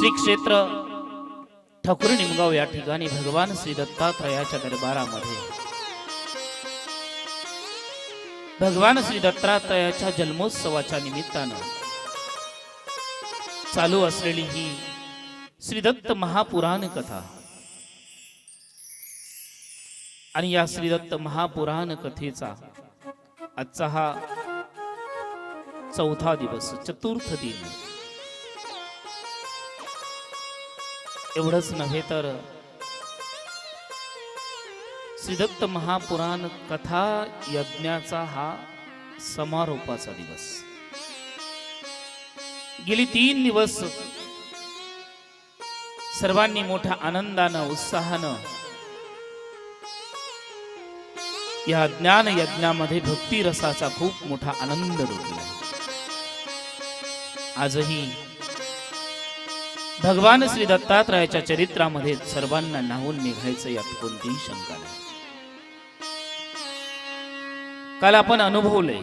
श्री क्षेत्र ठाकूर निमगाव या ठिकाणी भगवान श्री दत्तात्रयाच्या दरबारामध्ये भगवान श्री दत्तात्रयाच्या जन्मोत्सवाच्या निमित्तानं चालू असलेली ही श्री दत्त महापुराण कथा आणि या श्री दत्त महापुराण कथेचा आजचा हा चौथा दिवस, चतुर्थ दिन. एवढंच नव्हे तर श्री दत्त महापुराण कथा यज्ञाचा हा समारोपाचा दिवस. गेली 3 दिवस सर्वांनी मोठ्या आनंदानं उत्साहानं या ज्ञान यज्ञामध्ये भक्ती रसाचा खूप मोठा आनंद लुटला. आजही भगवान श्री दत्तात्रयाच्या चरित्रामध्ये सर्वांना न्हावून निघायचं यात कोणतीही शंका नाही. काल आपण अनुभवलंय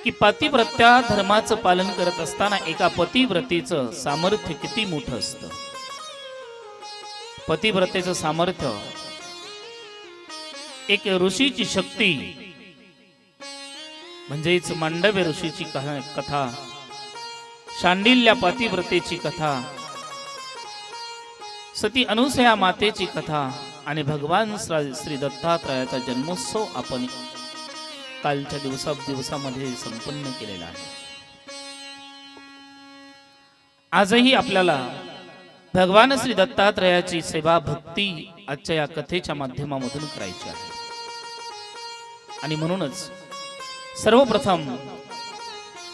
की पतिव्रत्या धर्माचं पालन करत असताना एका पतिव्रतेचं सामर्थ्य किती मोठं असतं. पतिव्रतेचं सामर्थ्य, एक ऋषीची शक्ती म्हणजेच मांडव्य ऋषीची कथा, शांडिल्य पतिव्रतेची कथा, सती अनुसया मातेची कथा आणि भगवान श्री दत्तात्रयाचा जन्मोत्सव आपण कालच्या दिवसामध्ये संपन्न केलेला आहे. आजही आपल्याला भगवान श्री दत्तात्रयाची सेवा भक्ती आजच्या या कथेच्या माध्यमामधून करायची आहे. आणि म्हणूनच सर्वप्रथम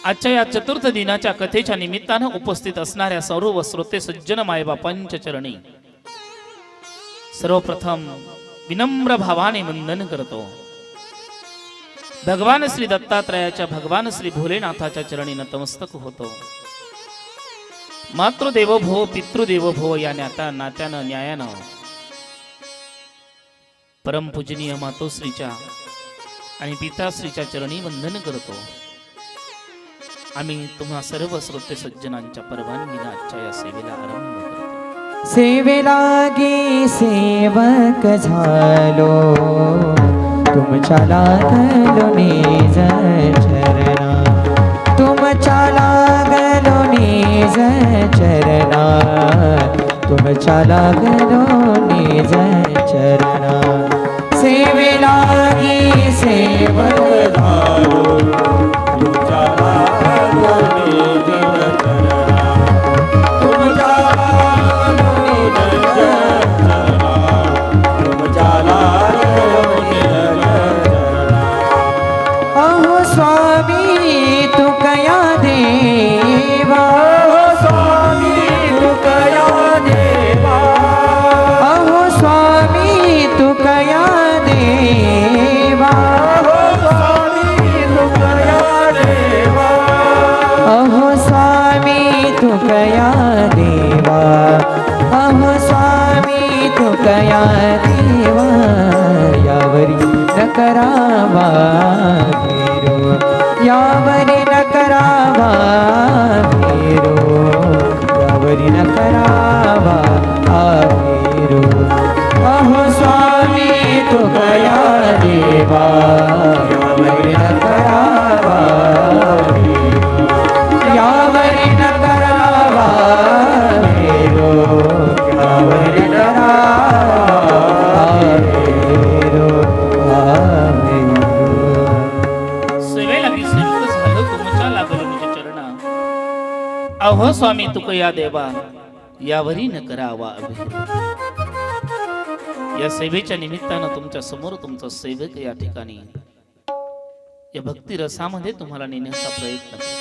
आजच्या या चतुर्थ दिनाच्या कथेच्या निमित्तानं उपस्थित असणाऱ्या सर्व श्रोते सज्जन मायबापांच्या चरणी सर्वप्रथम विनम्र भावाने वंदन करतो. भगवान श्री दत्तात्रयाच्या, भगवान श्री भोलेनाथाच्या चरणी नतमस्तक होतो. मातृदेवो भो, पितृदेवो भो या नात्यानं न्यायानं परमपूजनीय मातोश्रीच्या आणि पिताश्रीच्या चरणी वंदन करतो. आम्ही तुम्हा सर्व श्रोते सज्जनांच्या परवानगीने आजच्या या सेवेला आरंभ करतो. सेवेलागी सेवक झालो, तुमच्या लागलो निज चरणा, तुमच्या लागलो निज चरणा, तुमच्या लागलो निज चरणा. सेवेलागी सेवक झालो, तुमच्या लागलो निज चरणा, तुमच्या लागलो निज चरणा, तुमच्या लागलो निज चरणा. अहो स्वामी तू कया देवा, स्वामी तू कया देवा, अहो स्वामी तू कया देवा, स्वामी तू कया देवा, अहो स्वामी तू कया देवा, अहो स्वामी तू कया देवा. यावरी न करावा फेरो, यावरी न करावा फेरो, यावरी न करावा फेरो. अहो स्वामी तू कया देवा, यावरी न करावा फेरो, यावरी न करावा फेरो, यावरी न करावा फेरो. सेवेला मी सेवक झालो, तुमच्या लागलो निज चरणा. अहो स्वामी तुकया देवा, यावरी न करावा अभिमान. या सेवेच्या निमित्तानं तुमच्या समोर तुमचा सेवक या ठिकाणी या भक्ती रसामध्ये तुम्हाला नेण्याचा प्रयत्न करतो.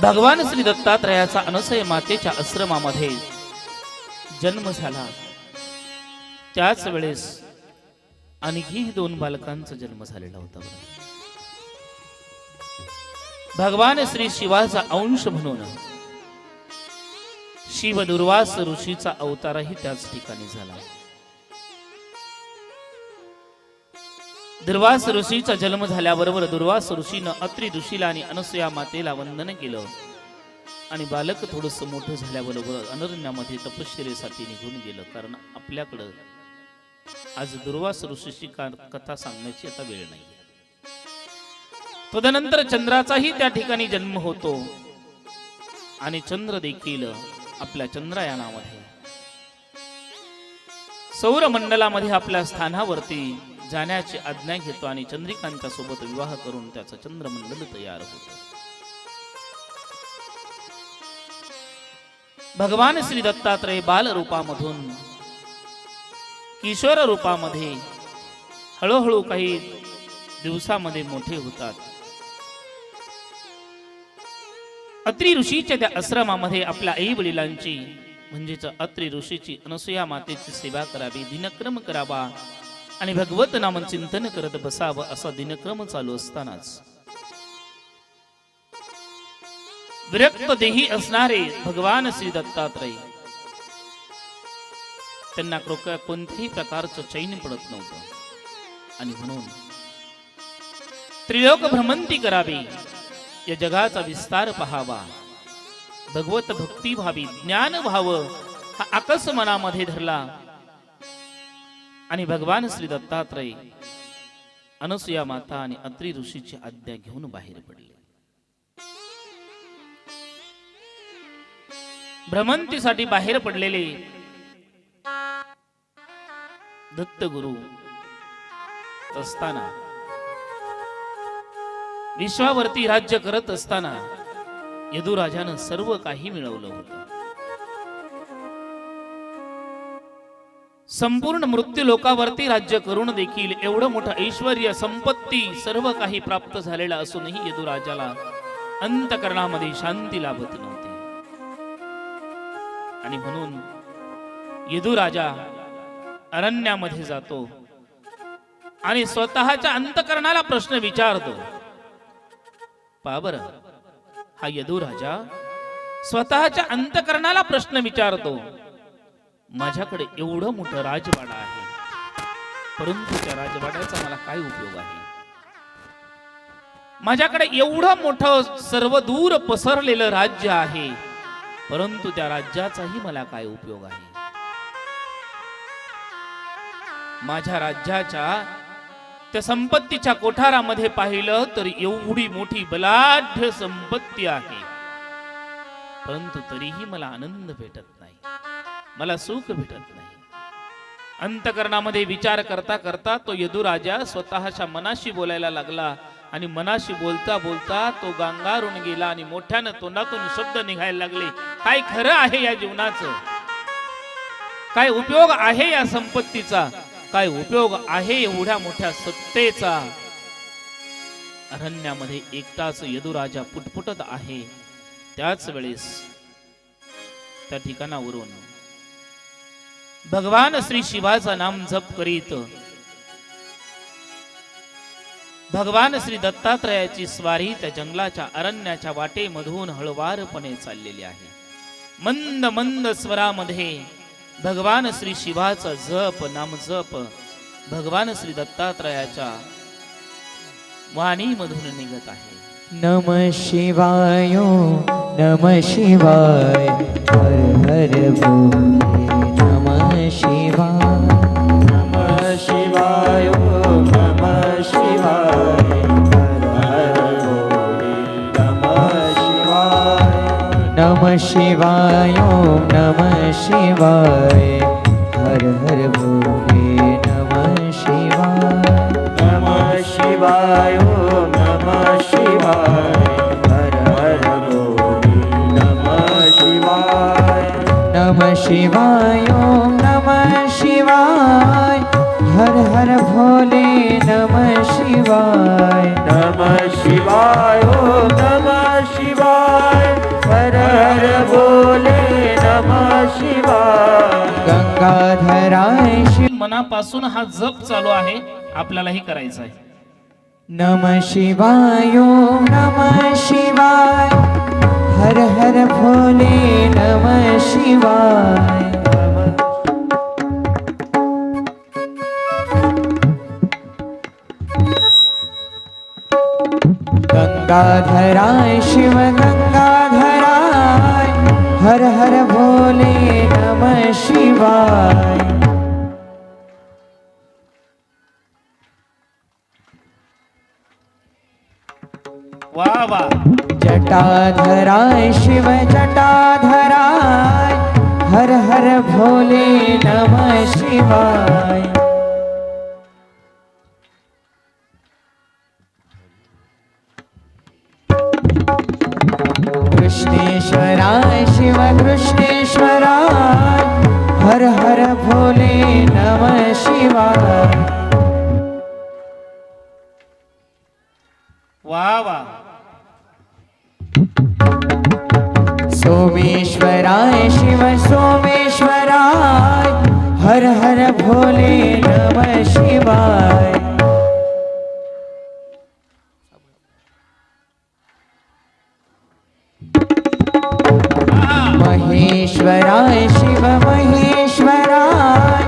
भगवान श्री दत्तात्रयाचा अनुसया मातेच्या आश्रमामध्ये जन्म झाला. त्याच वेळेस आणखी 2 बालकांचा जन्म झालेला होता. भगवान श्री शिवाचा अंश म्हणून शिव दुर्वास ऋषीचा अवतारही त्याच ठिकाणी झाला. दुर्वास ऋषीचा जन्म झाल्याबरोबर दुर्वास ऋषीनं अत्रि ऋषीला आणि अनसूया मातेला वंदन केलं. आणि बालक थोडंसं मोठं झाल्याबरोबर अनरण्यामध्ये तपश्चर्येसाठी निघून गेलं, कारण आपल्याकडं आज दुर्वास ऋषीची कथा सांगण्याची आता वेळ नाही. तदनंतर चंद्राचाही त्या ठिकाणी जन्म होतो आणि चंद्र देखील आपल्या चंद्रयानामध्ये सौरमंडलामध्ये आपल्या स्थानावरती जाण्याची आज्ञा घेतो आणि चंद्रिकांच्या सोबत विवाह करून त्याचं चंद्रमंडल तयार होतं. भगवान श्री दत्तात्रय बाल रूपामधून किशोर रूपामध्ये हळूहळू काही दिवसामध्ये मोठे होतात. अत्रि ऋषीच्या त्या आश्रमामध्ये आपल्या आई वडिलांची म्हणजेच अत्रि ऋषीची अनसूया मातेची सेवा करावी, दिनक्रम करावा आणि भगवत नाम चिंतन करत बसावं असा दिनक्रम चालू असतानाच विरक्त देही असणारे भगवान श्री दत्तात्रय त्यांना कोणत्याही प्रकारचं चैन पडत नव्हतं आणि म्हणून त्रिलोक भ्रमंती करावी, या जगाचा विस्तार पहावा, भगवत भक्ती व्हावी, ज्ञान व्हावं हा आकस मनामध्ये धरला आणि भगवान श्री दत्तात्रय अनसूया माता आणि अत्रि ऋषीची आज्ञा घेऊन बाहेर पडले. भ्रमंतीसाठी बाहेर पडलेले दत्तगुरु असताना, विश्वावरती राज्य करत असताना यदुराजानं सर्व काही मिळवलं होतं. संपूर्ण मृत्यू लोकावरती राज्य करून देखील एवढं मोठं ऐश्वर्य संपत्ती सर्व काही प्राप्त झालेलं असूनही यदुराजाला अंतकरणामध्ये शांती लाभत नव्हती आणि म्हणून यदुराजा अरण्यामध्ये जातो आणि स्वतःच्या अंतकरणाला प्रश्न विचारतो. पहा बरं, हा यदुराजा स्वतःच्या अंतकरणाला प्रश्न विचारतो, माझ्याकडे एवढं मोठं राजवाडा आहे, परंतु त्या राजवाड्याचा मला काय उपयोग आहे? माझ्याकडे एवढं मोठं सर्व दूर पसरलेलं राज्य आहे, परंतु त्या राज्याचाही मला काय उपयोग आहे? माझ्या राज्याच्या त्या संपत्तीच्या कोठारामध्ये पाहिलं तर एवढी मोठी बलाढ्य संपत्ती आहे, परंतु तरीही मला आनंद भेटत नाही, मला सुख भेटत नाही. अंतकरणामध्ये विचार करता करता तो यदुराजा स्वतःच्या मनाशी बोलायला लागला आणि मनाशी बोलता बोलता तो गांगारून गेला आणि मोठ्यानं तोंडातून शब्द निघायला लागले, काय खरं आहे या जीवनाचं? काय उपयोग आहे या संपत्तीचा? काय उपयोग आहे एवढ्या मोठ्या सत्तेचा? अरण्यामध्ये एकटाच यदुराजा पुटपुटत आहे. त्याच वेळेस त्या ठिकाणावरून भगवान श्री शिवाचा नाम जप करीत भगवान श्री दत्तात्रयाची स्वारी त्या जंगलाच्या अरण्याच्या वाटेमधून हळवारपणे चाललेली आहे. मंद मंद स्वरामध्ये भगवान श्री शिवाचा जप नाम जप भगवान श्री दत्तात्रयाच्या वाणीमधून निघत आहे. नमः शिवाय नमः शिवाय हर हर बोले नमः शिवाय नमः शिवाय नमः शिवाय हर हर बोले नमः शिवाय नमः शिवाय नमः शिवाय हर हर बोले नमः शिवाय नमः शिवाय नमः शिवाय हर हर बोले नमः शिवाय नमः शिवाय नमः शिवाय हर हर भोले नमः शिवाय नमः शिवाय नमः शिवाय हर हर बोले नमः शिवाय गंगाधराय शिव मनापासून हा जप चालू आहे, आपल्यालाही करायचा आहे. नमः शिवाय नमः शिवाय हर हर भोले नमः शिवाय गंगाधराय शिव गंगाधराय हर हर भोले नमः शिवाय। वा वा। जटाधराय शिव जटाधराय, हर हर भोले नमः शिवाय। कृष्णेश्वराय शिव कृष्णेश्वराय, हर हर भोले नमः शिवाय। वा वा। सोमेश्वराय शिव सोमेश्वराय, हर हर भोले नमः शिवाय। महेश्वराय शिव महेश्वराय,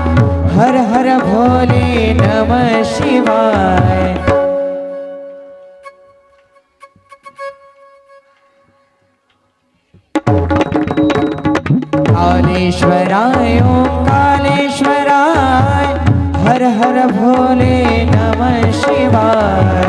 हर हर भोले नमः शिवाय। कालेश्वराय ओम कालेश्वराय, हर हर भोले नमः शिवाय।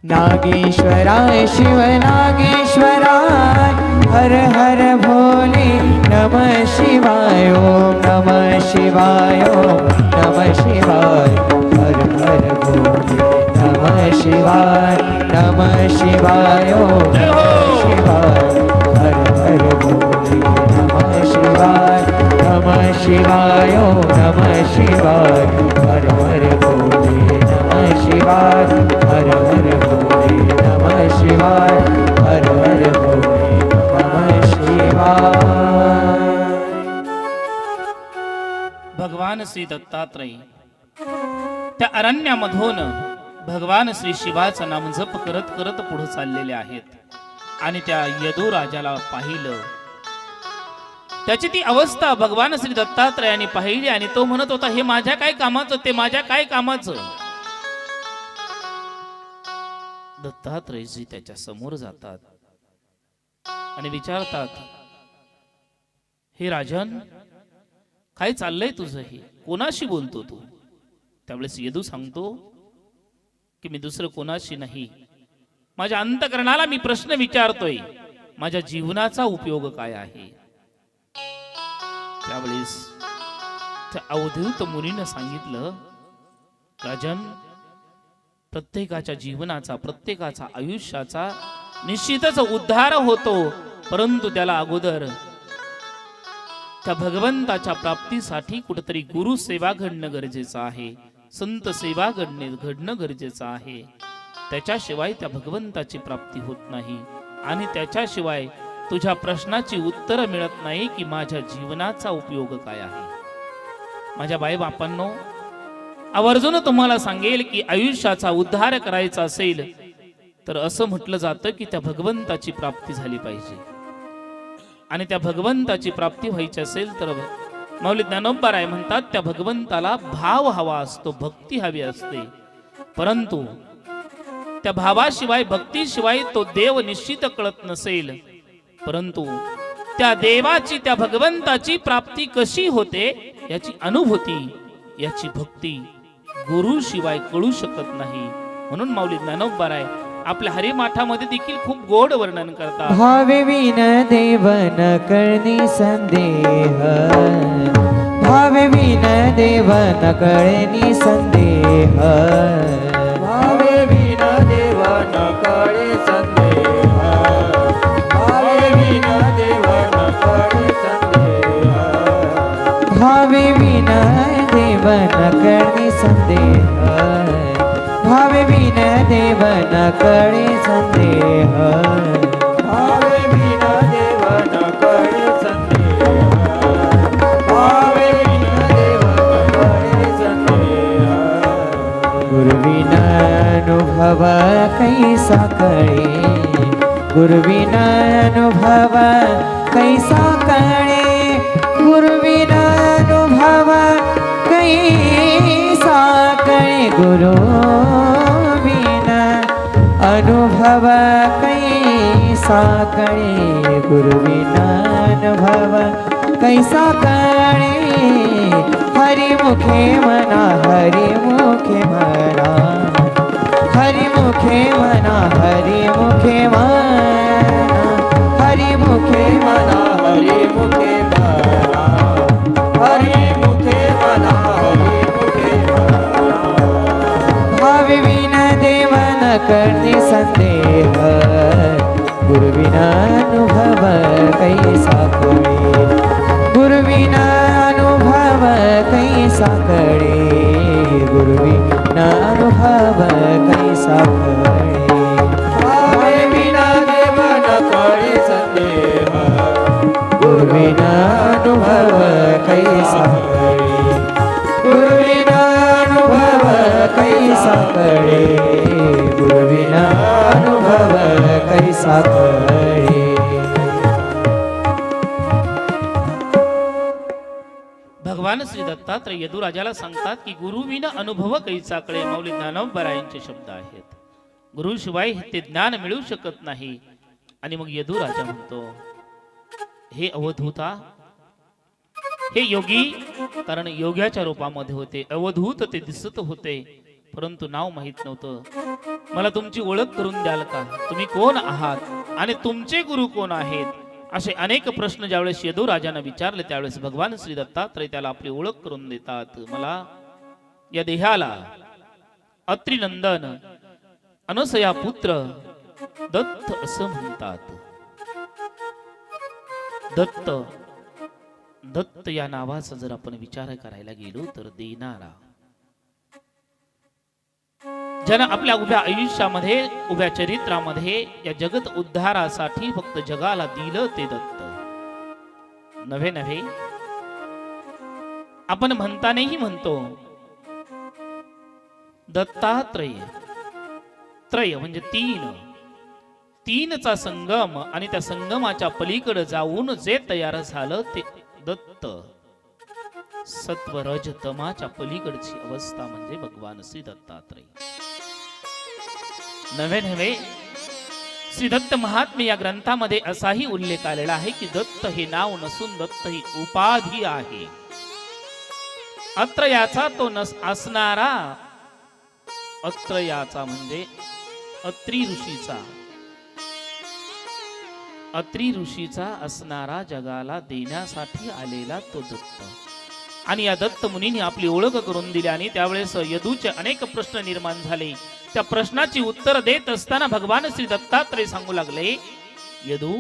नागेश्वराय शिव नागेश्वराय, हर हर भोले नमः शिवाय। ओम नमः शिवाय ओम नमः शिवाय, हर हर भोले नमः शिवाय। नमः शिवाय ओम नमः शिवाय, हर हर भोले नमः शिवाय। नमः शिवाय ओम नमः शिवाय, हर हर भोले नमः शिवाय। हर हर भोले नमः शिवाय, हर हर भोले नमः शिवाय। भगवान श्री दत्तात्रय त्या अरण्यामधून भगवान श्री शिवाचं नाम जप करत करत पुढे चाललेले आहेत आणि त्या यदू राजाला पाहिलं। त्याची ती अवस्था भगवान श्री दत्तात्रयाने पाहिली आणि तो म्हणत होता, हे माझ्या काय कामाचं, ते माझ्या काय कामाचं। दत्तात्रयजी त्याच्या समोर जातात आणि विचारतात, हे राजन, काय चाललंय तुझं, हे कोणाशी बोलतो तू? त्यावेळेस यदू सांगतो की मी दुसरं कोणाशी नाही, माझ्या अंतकरणाला मी प्रश्न विचारतोय, माझ्या जीवनाचा उपयोग काय आहे। त्यावेळेस त्या अवधूत मुनीने सांगितलं, राजन, प्रत्येकाच्या जीवनाचा प्रत्येकाचा आयुष्याचा निश्चितच उद्धार होतो, परंतु त्याला अगोदर त्या भगवंताच्या प्राप्तीसाठी कुठेतरी गुरु सेवा घडणं गरजेचं आहे, संत सेवा घडणं गरजेचं आहे। त्याच्याशिवाय त्या भगवंताची प्राप्ती होत नाही आणि त्याच्याशिवाय तुझ्या प्रश्नाची उत्तर मिळत नाही की माझ्या जीवनाचा उपयोग काय आहे। माझ्या बाईबापांनो, आवर्जून तुम्हाला सांगेल की आयुष्याचा उद्धार करायचा असेल तर असं म्हटलं जातं की त्या भगवंताची प्राप्ती झाली पाहिजे आणि त्या भगवंताची प्राप्ती व्हायची असेल तर माऊली ज्ञानोबा म्हणतात, त्या भगवंताला भाव हवा असतो, भक्ती हवी असते, परंतु त्या भावाशिवाय भक्तीशिवाय तो देव निश्चित कळत नसेल, परंतु त्या देवाची त्या भगवंताची प्राप्ती कशी होते याची अनुभूती, याची भक्ती गुरु शिवाय कळू शकत नाही। म्हणून माऊली ज्ञानोबा आपल्या हरिमाठामध्ये देखील खूप गोड वर्णन करतात। भावे विन देव न करणी संदेह, भावे विन देव न करणी संदेह, भावे विन देव न करे संदेह, भावे विन देव न करे संदेह, भावे विन देव न करणी संदेह, भावे विन देव न करे संदेह, भावे विन देव न करे संदेह, भावे विन देव न करे संदेह। गुरुविन अनुभव कैसा कळे, गुरुविन अनुभव कैसा कळे, गुरुविन अनुभव कैसा कळे, गुरु अनुभव कैसा कळे गुरुविना अनुभव कैसा कळे हरिमुखे म्हणा हरिमुखे म्हणा हरिमुखे म्हणा हरिमुखे म्हणा हरिमुखे म्हणा हरिमुखे म्हणा हरिमुखे म्हणा हरिमुखे भाविविना देव न करणे संदेह गुरुविना अनुभव कैसा कळे गुरुविना अनुभव कैसा कळे गुरुविना अनुभव कैसा कळे भाविविना देव न करणे संदेह गुरुविना अनुभव कैसा कळे गुरुविना अनुभव कैसा कळे गुरुविना अनुभव कैसा कळे भगवान श्री दत्तात्रय यदुराजाला सांगतात की गुरुविना अनुभव कैसा कळे. माऊली ज्ञानोबरायांचे शब्द आहेत. गुरुशिवाय ते ज्ञान मिळू शकत नाही. आणि मग यदुराजा म्हणतो, हे अवधूता, हे योगी, कारण योग्याच्या रूपामध्ये होते, अवधूत ते दिसत होते, परंतु नाव माहित नव्हतं. मला तुमची ओळख करून द्याल का? तुम्ही कोण आहात आणि तुमचे गुरु कोण आहेत? असे अनेक प्रश्न ज्यावेळेस यदुराजाने विचारले त्यावेळेस भगवान श्री दत्तात्रय त्याला आपली ओळख करून देतात. मला या देहाला अत्रिनंदन अनसया पुत्र दत्त असं म्हणतात. दत्त दत्त या नावाचा जर आपण विचार करायला गेलो तर देणारा, ज्यानं आपल्या उभ्या आयुष्यामध्ये उभ्या चरित्रामध्ये या जगत उद्धारासाठी फक्त जगाला दिलं ते दत्त नव्हे नव्हे. आपण म्हणतानेही म्हणतो दत्तात्रय. त्रय म्हणजे तीन, तीनचा संगम आणि त्या संगमाच्या पलीकडे जाऊन जे तयार झालं ते दत्त. सत्व रज तमाच्या पलीकडची अवस्था म्हणजे भगवान श्री दत्तात्रय नव्हे नव्हे. श्री दत्त महात्म्य या ग्रंथामध्ये असाही उल्लेख आलेला आहे की दत्त हे नाव नसून दत्त ही उपाधी आहे. अत्रयाचा तो असणारा, अत्रयाचा म्हणजे अत्री ऋषीचा, अत्री ऋषीचा असणारा जगाला देण्यासाठी आलेला तो दत्त. आणि या दत्त मुनींनी आपली ओळख करून दिली आणि त्यावेळेस यदूचे अनेक प्रश्न निर्माण झाले. त्या प्रश्नाची उत्तर देत असताना भगवान श्री दत्तात्रय सांगू लागले, यदू,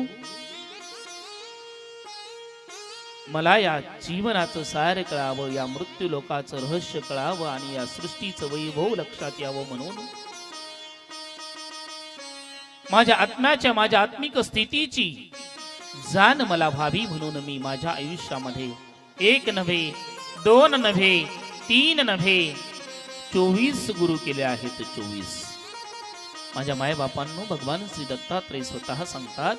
मला या जीवनाचं सार कळावं, या मृत्यू लोकाचं रहस्य कळावं आणि या सृष्टीचं वैभव लक्षात यावं म्हणून माझ्या आत्म्याच्या, माझ्या आत्मिक स्थितीची जाण मला व्हावी म्हणून मी माझ्या आयुष्यामध्ये एक नव्हे, दोन नव्हे, तीन नव्हे, 24 गुरु केले आहेत. 24. माझ्या मायबापांनो, भगवान श्री दत्तात्रय स्वतः सांगतात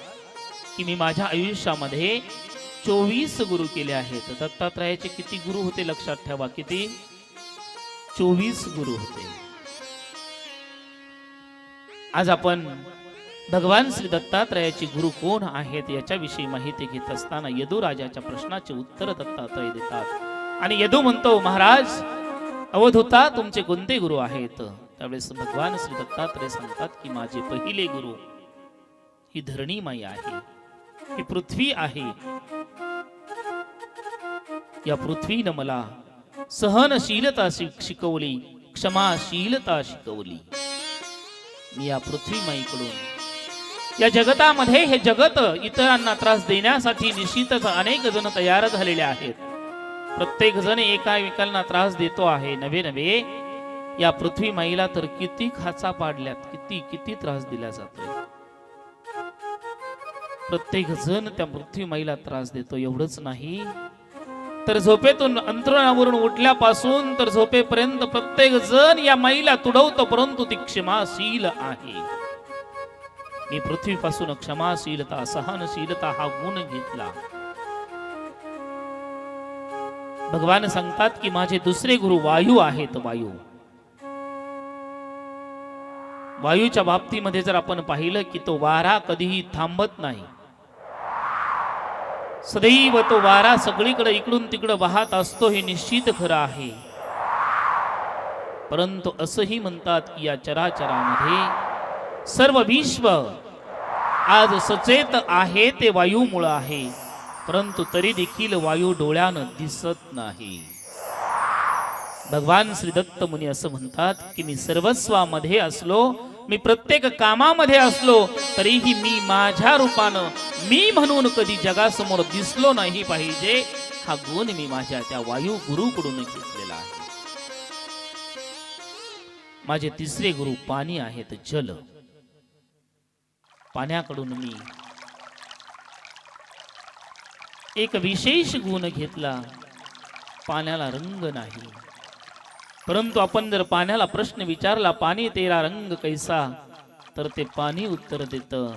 की मी माझ्या आयुष्यामध्ये 24 गुरु केले आहेत. दत्तात्रयाचे किती गुरु होते लक्षात ठेवा, किती? 24 गुरु होते. आज आपण भगवान श्री दत्तात्रयाचे गुरु कोण आहेत याच्याविषयी माहिती घेत असताना यदुराजाच्या प्रश्नाचे उत्तर दत्तात्रय देतात. आणि यदू म्हणतो, महाराज अवधूता, तुमचे कोणते गुरु आहेत? त्यावेळेस भगवान श्री दत्तात्रय सांगतात की माझे पहिले गुरु ही धरणीमाई आहे, ही पृथ्वी आहे. या पृथ्वीनं मला सहनशीलता शिकवली, क्षमाशीलता शिकवली. मी या पृथ्वीमाईकडून या जगतामध्ये, हे जगत इतरांना त्रास देण्यासाठी निश्चितच अनेक जण तयार झालेले आहेत. प्रत्येक जण एकामेकांना त्रास देतो आहे. नवे नवे या पृथ्वी माईला तर किती खाचा पाडल्यात, किती किती त्रास दिला जातोय. प्रत्येक जण त्या पृथ्वी माईला त्रास देतो. एवढंच नाही तर झोपेतून अंतरुणावरून उठल्यापासून तर झोपेपर्यंत प्रत्येक जण या माईला तुडवतो, परंतु ती क्षमाशील आहे. मी पृथ्वीपासून क्षमाशीलता, सहनशीलता हा गुण घेतला. भगवान सांगतात की माझे दुसरे गुरु वायू आहेत. वायू वायूच्या बाबतीमध्ये जर आपण पाहिलं की तो वारा कधीही थांबत नाही, सदैव तो वारा सगळीकडे इकडून तिकडे वाहत असतो, हे निश्चित खरं आहे. परंतु असंही म्हणतात की या चराचरामध्ये सर्व विश्व आज सचेत आहे ते वायूमुळे आहे, परंतु तरी देखील वायू डोळ्यानं दिसत नाही. भगवान श्री दत्त मुनी असं म्हणतात की मी सर्वस्वामध्ये असलो, मी प्रत्येक कामामध्ये असलो, तरीही मी माझ्या रूपानं मी म्हणून कधी जगासमोर दिसलो नाही पाहिजे. हा गुण मी माझ्या त्या वायू गुरुकडून घेतलेला आहे. माझे तिसरे गुरु पाणी आहेत, जल. पाण्याकडून मी एक विशेष गुण घेतला. पाण्याला रंग नाही, परंतु आपण जर पाण्याला प्रश्न विचारला, पाणी तेरा रंग कैसा, तर ते पाणी उत्तर देतं,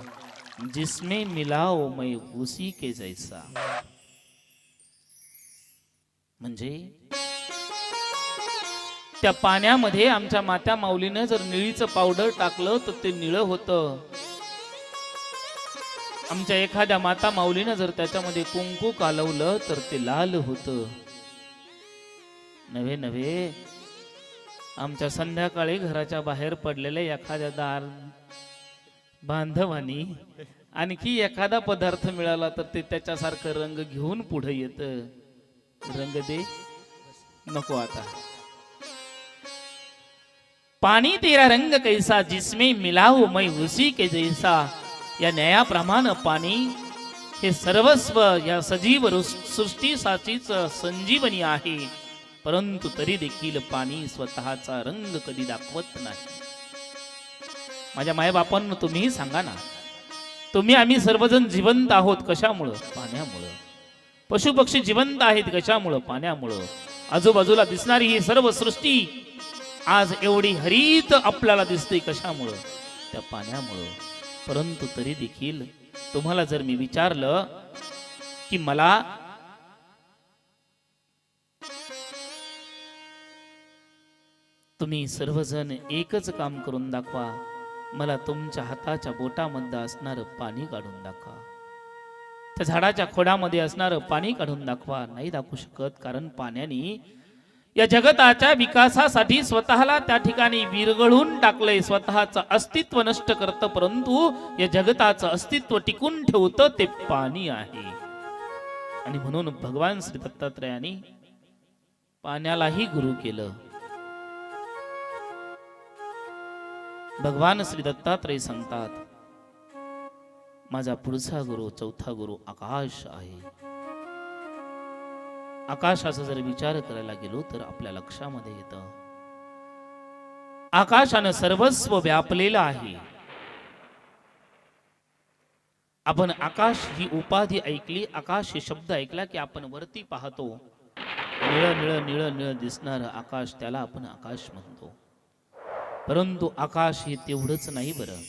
जिसमें मिलाओ मैं उसी के जैसा. म्हणजे त्या पाण्यामध्ये आमच्या मात्या माऊलीनं जर निळीचं पावडर टाकलं तर ते निळं होतं. आमच्या एखाद्या माता माऊलीनं जर त्याच्यामध्ये कुंकू कालवलं तर ते लाल होतं. नव्हे नव्हे, आमच्या संध्याकाळी घराच्या बाहेर पडलेल्या एखाद्या दार बांधवानी आणखी एखादा पदार्थ मिळाला तर ते त्याच्यासारखं रंग घेऊन पुढे येत. रंग दे नको आता. पाणी तेरा रंग कैसा, जिसमें मिलाओ मैं उसी के जैसा. या न्यायाप्रमाणे पाणी हे सर्वस्व या सजीव सृष्टीसाठीच संजीवनी आहे, परंतु तरी देखील पाणी स्वतःचा रंग कधी दाखवत नाही. माझ्या मायबापांना तुम्ही सांगा ना, तुम्ही आम्ही सर्वजण जिवंत आहोत कशामुळं? पाण्यामुळं. पशुपक्षी जिवंत आहेत कशामुळं? पाण्यामुळं. आजूबाजूला दिसणारी ही सर्व सृष्टी आज एवढी हरित आपल्याला दिसते कशामुळं? त्या पाण्यामुळं. परंतु तरी देखील तुम्हाला जर मी विचारलं की मला तुम्ही सर्वजण एकच काम करून दाखवा, मला तुमच्या हाताच्या बोटामध्ये असणारं पाणी काढून दाखवा, त्या झाडाच्या खोडामध्ये असणारं पाणी काढून दाखवा. नाही दाखवू शकत, कारण पाण्याने या जगताच्या विकासासाठी स्वतःला त्या ठिकाणी विरघळून टाकलंय, स्वतःचं अस्तित्व नष्ट करतं, परंतु या जगताचं अस्तित्व टिकून ठेवतं ते पाणी आहे. आणि म्हणून भगवान श्री दत्तात्रयाने पाण्यालाही गुरु केलं. भगवान श्री दत्तात्रय सांगतात, माझा पुढचा गुरु, चौथा गुरु आकाश आहे. आकाशाचा जर विचार करायला गेलो तर आपल्या लक्षामध्ये येतं, आकाशानं सर्वस्व व्यापलेलं आहे. आपण आकाश ही उपाधी ऐकली, आकाश हे शब्द ऐकला की आपण वरती पाहतो, निळ निळ निळ निळ दिसणारं आकाश, त्याला आपण आकाश म्हणतो. परंतु आकाश हे तेवढंच नाही बरं,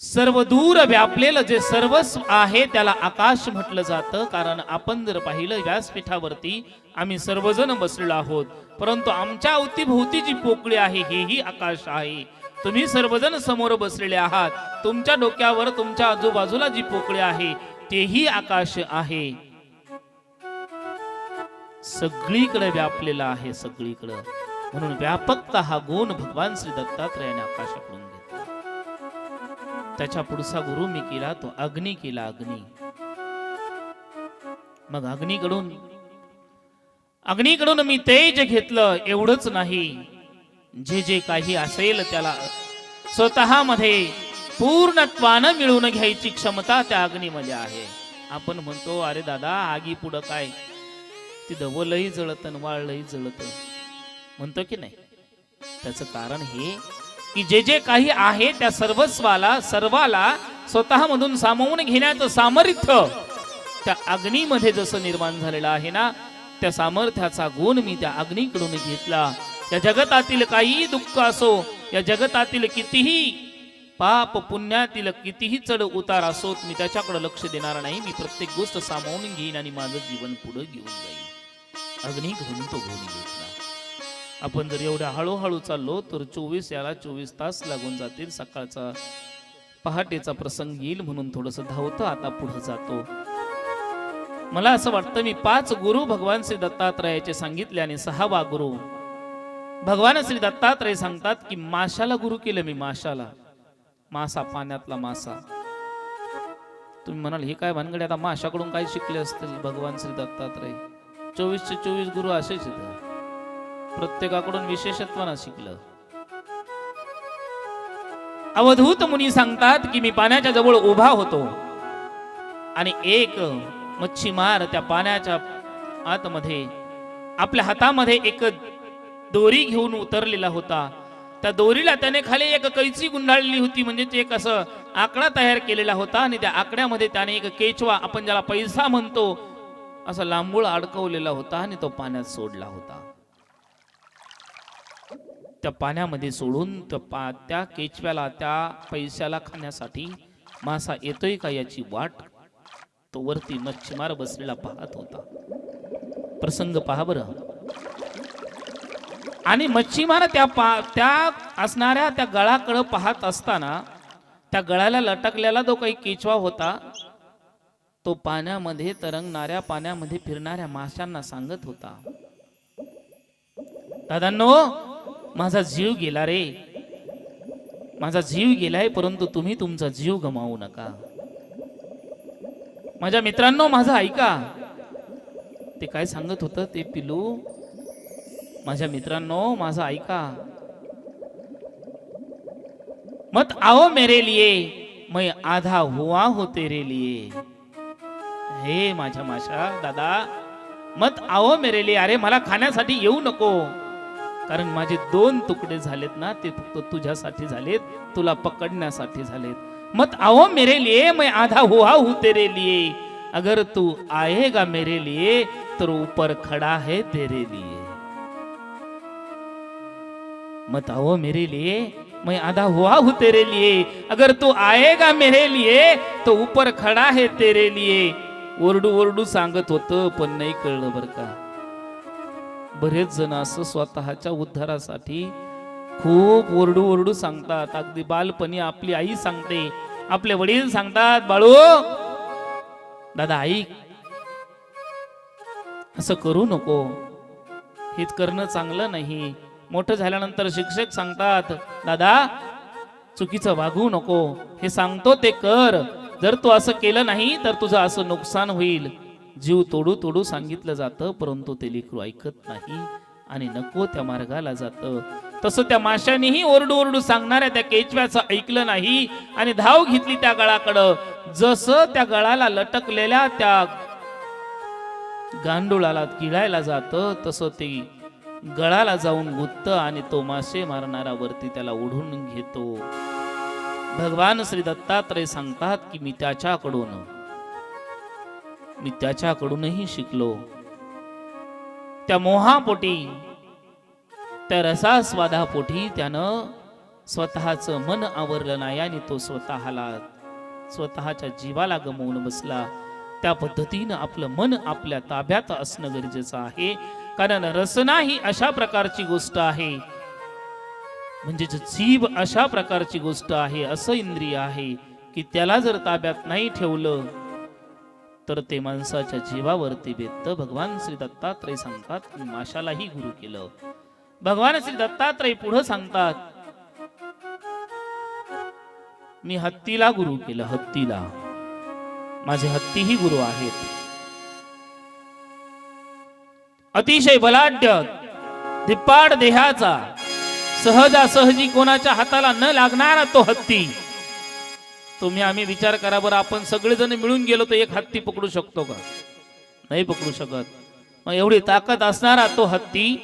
सर्व दूर व्यापलेलं जे सर्वस्व आहे त्याला आकाश म्हटलं जातं. कारण आपण जर पाहिलं व्यासपीठावरती आम्ही सर्वजण बसलेलो आहोत, परंतु आमच्या अवतीभोवती जी पोकळी आहे हेही आकाश आहे. तुम्ही सर्वजण समोर बसलेले आहात, तुमच्या डोक्यावर तुमच्या आजूबाजूला जी पोकळी आहे तेही आकाश आहे. सगळीकडे व्यापलेला आहे, सगळीकडे. म्हणून व्यापकता हा गुण भगवान श्री दत्तात्रयाने आकाशाकडून घेतला. त्याच्या पुढचा गुरु मी केला तो अग्नी केला. अग्नी, मग अग्नीकडून मी तेज घेतलं. एवढंच नाही, जे जे काही असेल त्याला स्वतःमध्ये पूर्णत्वानं मिळवून घ्यायची क्षमता त्या अग्नीमध्ये आहे. आपण म्हणतो अरे दादा आगी पुढं काय, ती दवलही जळत वाळलंही जळत म्हणतो की नाही. त्याचं कारण हे की जे जे काही आहे त्या सर्वाला स्वतःमधून सामावून घेण्याचं सामर्थ्य त्या अग्नीमध्ये जसं निर्माण झालेलं आहे ना, त्या सामर्थ्याचा गुण मी त्या अग्नीकडून घेतला. या जगतातील काही दुःख असो, या जगतातील कितीही पाप पुण्यातील कितीही चढ उतार असोत, मी त्याच्याकडे लक्ष देणार नाही. मी प्रत्येक गोष्ट सामावून घेईन आणि माझं जीवन पुढे घेऊन जाईन. अग्नीकडून तो गुण घेतला. आपण जर एवढ्या हळूहळू चाललो तर 24 याला 24 तास लागून जातील. सकाळचा पहाटेचा प्रसंग येईल म्हणून थोडस धावतं आता पुढे जातो. मला असं वाटतं मी 5 गुरु भगवान श्री दत्तात्रयाचे सांगितले आणि 6वा गुरु भगवान श्री दत्तात्रय सांगतात की माशाला गुरु केलं मी. माशाला, मासा, पाण्यातला मासा. तुम्ही म्हणाल हे काय भानगडे, आता माशाकडून काय शिकले असतील भगवान श्री दत्तात्रय? 24चे 24 गुरु असेच आहेत, प्रत्येकाकडून विशेषत्वानं शिकलं. अवधूत मुनी सांगतात की मी पाण्याच्या जवळ उभा होतो आणि एक मच्छीमार त्या पाण्याच्या आतमध्ये आपल्या हातामध्ये एक दोरी घेऊन उतरलेला होता. त्या दोरीला त्याने खाली एक कैची गुंडाळलेली होती, म्हणजे ते एक असं आकडा तयार केलेला होता आणि त्या आकड्यामध्ये त्याने एक केचवा, आपण ज्याला पैसा म्हणतो, असा लांबूळ अडकवलेला होता आणि तो पाण्यात सोडला होता. त्या पाण्यामध्ये सोडून त्या केचव्याला, त्या पैशाला खाण्यासाठी मासा येतोय का याची वाट तो वरती मच्छीमार बसलेला पाहत होता. प्रसंग पहा बरं. आणि मच्छीमार त्या असणाऱ्या त्या गळाकडे पाहत असताना त्या गळाला लटकलेला जो काही केचवा होता तो पाण्यामध्ये तरंगणाऱ्या, पाण्यामध्ये फिरणाऱ्या माशांना सांगत होता, दादांनो, माझा जीव गेला रे, माझा जीव गेलाय, परंतु तुम्ही तुमचा जीव गमावू नका. माझ्या मित्रांनो, माझं ऐका. ते काय सांगत होतं ते पिलू, माझ्या मित्रांनो, माझं ऐका. मत आओ मेरे लिए, मैं आधा हुआ हो तेरे लिए. हे माझ्या माशा दादा, मत आओ मेरे लिए, अरे मला खाण्यासाठी येऊ नको, कारण माझे 2 तुकडे झालेत ना, ते फक्त तुझ्यासाठी झालेत, तुला पकडण्यासाठी झालेत. मत आओ मेरे लिए, मैं आधा हुआ हूं तेरे लिए, अगर तू आएगा मेरे लिए तो ऊपर खड़ा है तेरे लिए. मत आओ मेरे लिए, मैं आधा हुआ हूं तेरे लिए, अगर तू आएगा मेरे लिए तो ऊपर खड़ा है तेरे लिए. ओरडू ओरडू सांगत होतं, पण नाही कळलं बरं का. बरेच जण असं स्वतःच्या उद्धारासाठी खूप ओरडू ओरडू सांगतात. अगदी बालपणी आपली आई सांगते, आपले वडील सांगतात, बाळू दादा ऐक, असं करू नको, हेच करणं चांगलं नाही. मोठं झाल्यानंतर शिक्षक सांगतात, दादा चुकीचं वागू नको, हे सांगतो ते कर, जर तू असं केलं नाही तर तुझं असं नुकसान होईल. जीव तोडू तोडू सांगितलं जातं, परंतु ते लेकरू ऐकत नाही आणि नको त्या मार्गाला जातं. तसं त्या माशानेही ओरडू ओरडू सांगणाऱ्या त्या केचव्याचं ऐकलं नाही आणि धाव घेतली त्या गळाकडं. जसं त्या गळाला लटकलेल्या त्या गांडुळाला किळायला जातं, तसं ते गळाला जाऊन गुत्तं आणि तो मासे मारणारा वरती त्याला ओढून घेतो. भगवान श्री दत्तात्रय सांगतात की मी त्याच्याकडूनही शिकलो. त्या मोहापोटी, त्या रसास्वादापोटी त्यानं स्वतःचं मन आवरलं नाही आणि तो स्वतःच्या जीवाला गमावून बसला. त्या पद्धतीनं आपलं मन आपल्या ताब्यात असणं गरजेचं आहे, कारण रसना ही अशा प्रकारची गोष्ट आहे, म्हणजे जीभ अशा प्रकारची गोष्ट आहे, असं इंद्रिय आहे की त्याला जर ताब्यात नाही ठेवलं तर ते माणसाच्या जीवावरती बेततं. भगवान श्री दत्तात्रय सांगतात मी माशालाही गुरु केलं. भगवान श्री दत्तात्रय पुढे सांगतात मी हत्तीला गुरु केलं. हत्तीला, माझे हत्तीही गुरु आहेत. अतिशय बलाढ्य धिप्पाड देहाचा, सहजासहजी कोणाच्या हाताला न लागणारा तो हत्ती. आम्ही विचार करा बरं, आपण सगळेजण मिळून गेलो तर एक हत्ती पकडू शकतो का? नाही पकडू शकत. मग एवढी ताकद असणारा तो हत्ती,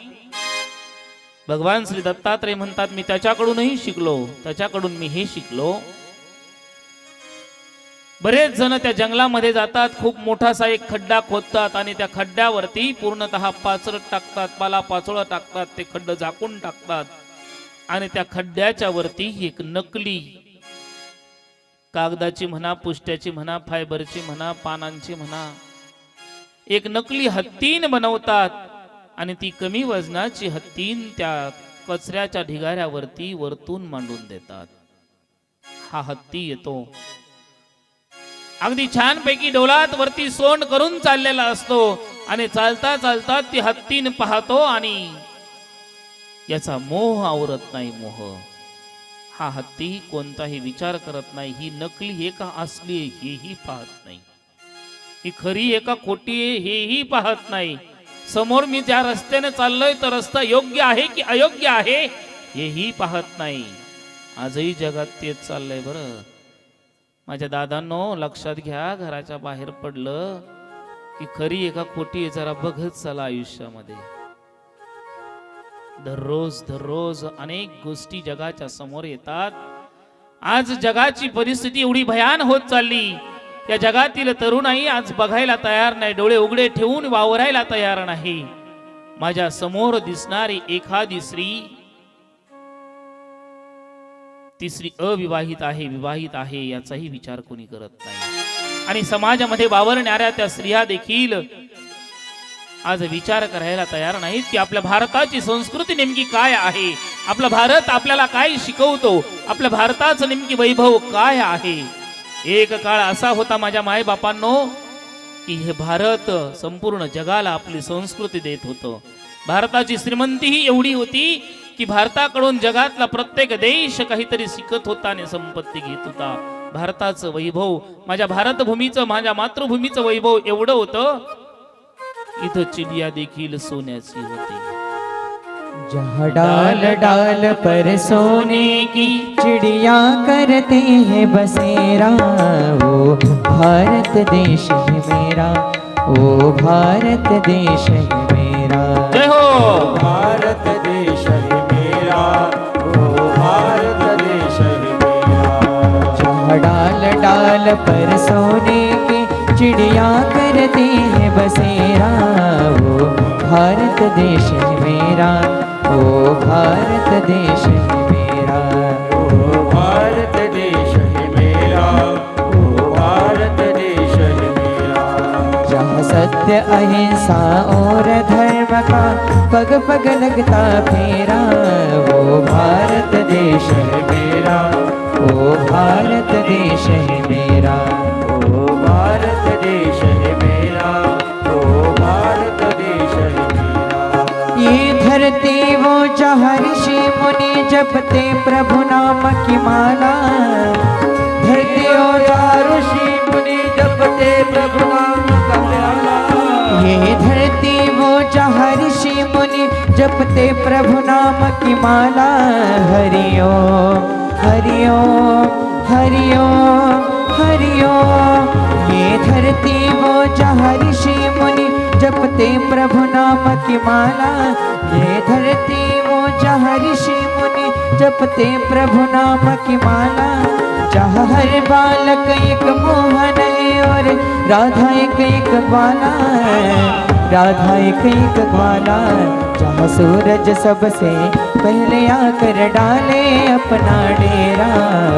भगवान श्री दत्तात्रय म्हणतात मी त्याच्याकडूनही शिकलो, त्याच्याकडून मी हे शिकलो. बरेच जण त्या जंगलामध्ये जातात, खूप मोठासा एक खड्डा खोदतात आणि त्या खड्ड्यावरती पूर्णतः पाचरट टाकतात, पालापाचोळा टाकतात, ते खड्डा झाकून टाकतात आणि त्या खड्ड्याच्या वरती एक नकली कागदाची म्हणा, पुष्ट्याची म्हणा, फायबरची म्हणा, पानांची म्हणा, एक नकली हत्तीन बनवतात आणि ती कमी वजनाची हत्तीन त्या कचऱ्याच्या ढिगाऱ्यावरती वरतून मांडून देतात. हा हत्ती येतो, अगदी छानपैकी डोलात वरती सोंड करून चाललेला असतो आणि चालता चालता ती हत्तीन पाहतो आणि याचा मोह आवरत नाही. मोह हा हत्ती कोणताही विचार करत नाही. ही नकली आहे का असली आहे हेही पाहत नाही. ही खरी आहे का खोटी आहे हेही पाहत नाही. समोर मी ज्या रस्त्याने चाललोय तो रस्ता योग्य आहे की अयोग्य आहे हेही पाहत नाही. आजही जगात तेच चाललंय बरं. माझ्या दादांनो लक्षात घ्या, घराच्या बाहेर पडलं की खरी आहे का खोटी आहे जरा बघत चला. आयुष्यामध्ये दररोज दररोज अनेक गोष्टी जगाच्या समोर येतात. आज जगाची परिस्थिती एवढी भयान होत चालली. या जगातील तरुणाई आज बघायला तयार नाही, डोळे उघडे ठेवून वावरायला तयार नाही. माझ्या समोर दिसणारी एखादी स्त्री ती स्त्री अविवाहित आहे विवाहित आहे याचाही विचार कोणी करत नाही. आणि समाजामध्ये वावरणाऱ्या त्या स्त्रिया देखील आज विचार करायला तयार नाहीत की आपल्या भारताची संस्कृती नेमकी काय आहे, आपला भारत आपल्याला काय शिकवतो, आपल्या भारताचं नेमकी वैभव काय आहे. एक काळ असा होता माझ्या मायबापांनो की हे भारत संपूर्ण जगाला आपली संस्कृती देत होतं. भारताची श्रीमंती ही एवढी होती की भारताकडून जगातला प्रत्येक देश काहीतरी शिकत होता आणि संपत्ती घेत होता. भारताचं वैभव, माझ्या भारतभूमीचं, माझ्या मातृभूमीचं वैभव एवढं होतं, इथं चिडिया देखील सोन्याची होती. जहाँ डाल डाल पर सोने की चिड़िया करते हैं बसेरा, वो भारत देश है मेरा, वो भारत देश है मेरा. जय हो. भारत देश है मेरा, ओ भारत देश है मेरा. जहाँ डाल डाल पर सोने की चिड़िया करते हैं बसेरा, वो भारत देश है मेरा, वो भारत देश है मेरा. ओ भारत देश है मेरा, ओ भारत देश है मेरा. जहाँ सत्य अहिंसा और धर्म का पग पग लगता फेरा, वो भारत देश है मेरा, वो भारत देश है मेरा. ओ भारत देश है मेरा, ओ भारत देश है मेरा. ये धरती वो जहाँ ऋषि मुनि जपते प्रभु नाम की माला, धरती और ऋषि मुनि जपते प्रभु नाम का प्याला. ये धरती वो जहाँ ऋषि मुनि जपते प्रभु नाम की माला. हरि ओम हरि ओम हरि ओम हरि ओम. ये धरती वो जहाँ ऋषि मुनि जपते प्रभु नाम की माला. ये धरती वो जहाँ ऋषि मुनि जपते प्रभु नाम की माला. जहाँ हर बालक एक मोहन है और राधा एक ग्वाला, राधा एक ग्वाला. जहाँ सूरज सबसे पहले आकर डाले अपना डेरा,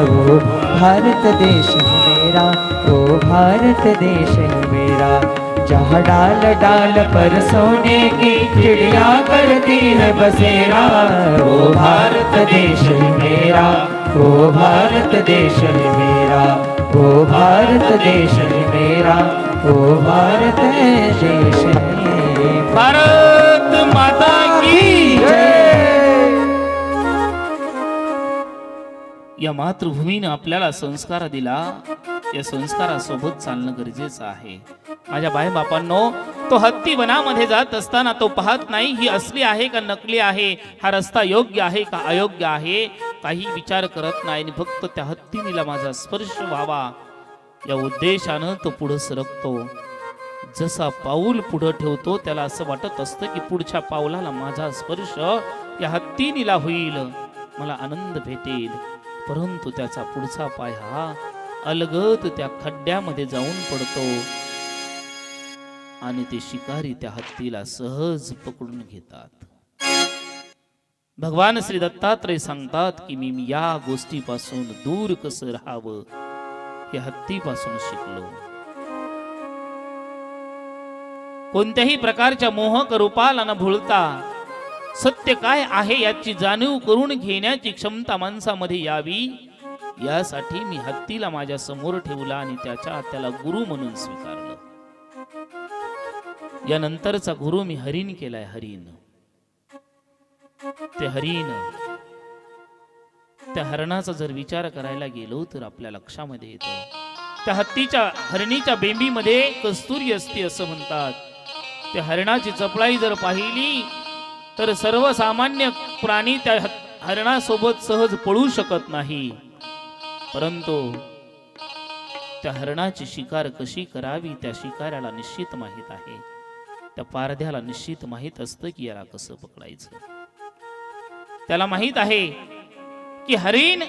वो भारत देश है मेरा, वो भारत देश है मेरा. जहाँ डाल डाल पर सोने की चिड़िया करती है बसेरा, वो भारत देश है मेरा, वो भारत देश है मेरा, वो भारत देश है मेरा, वो भारत देश है. भारत माता की जय. या मातृभूमीने आपल्याला संस्कार दिला, या संस्कारासोबत चालणं गरजेचं आहे. माझ्या बाई बापांनो, तो हत्ती वनामध्ये जात असताना तो पाहत नाही ही असली आहे का नकली आहे, हा रस्ता योग्य आहे का अयोग्य आहे, काही विचार करत नाही. आणि फक्त त्या हत्तीनीला माझा स्पर्श व्हावा या उद्देशानं तो पुढे सरकतो. जसा पाऊल पुढे ठेवतो त्याला असं वाटत असतं की पुढच्या पावलाला माझा स्पर्श या हत्तीनीला होईल, मला आनंद भेटेल. परंतु त्याचा पुढचा पाय हा अलगद त्या खड्ड्यामध्ये जाऊन पडतो आणि ते शिकारी त्या हत्तीला सहज पकडून घेतात. भगवान श्री दत्तात्रय सांगतात की मी या गोष्टीपासून दूर कसं राहावं हे हत्तीपासून शिकलो. कोणत्याही प्रकारच्या मोहक रूपाला न भुलता सत्य काय आहे याची जाणीव करून घेण्याची क्षमता माणसामध्ये यावी, यासाठी मी हत्तीला माझ्या समोर ठेवला आणि त्याला गुरु म्हणून स्वीकारलं. यानंतरचा गुरु मी हरिण केलाय. हरिण, ते हरिण, त्या हरणाचा जर विचार करायला गेलो तर आपल्या लक्षामध्ये येतो त्या हरणीच्या बेंबीमध्ये कस्तुरी असते असं म्हणतात. त्या हरणाची चपळाई जर पाहिली तर सर्वसामान्य प्राणी त्या हरणासोबत सहज पळू शकत नाही, परंतु त्या हरणाची शिकार कशी करावी त्या शिकाऱ्याला निश्चित माहित आहे. त्या पारध्याला निश्चित माहित असतं की याला कसं पकडायचं. त्याला माहित आहे की हरिण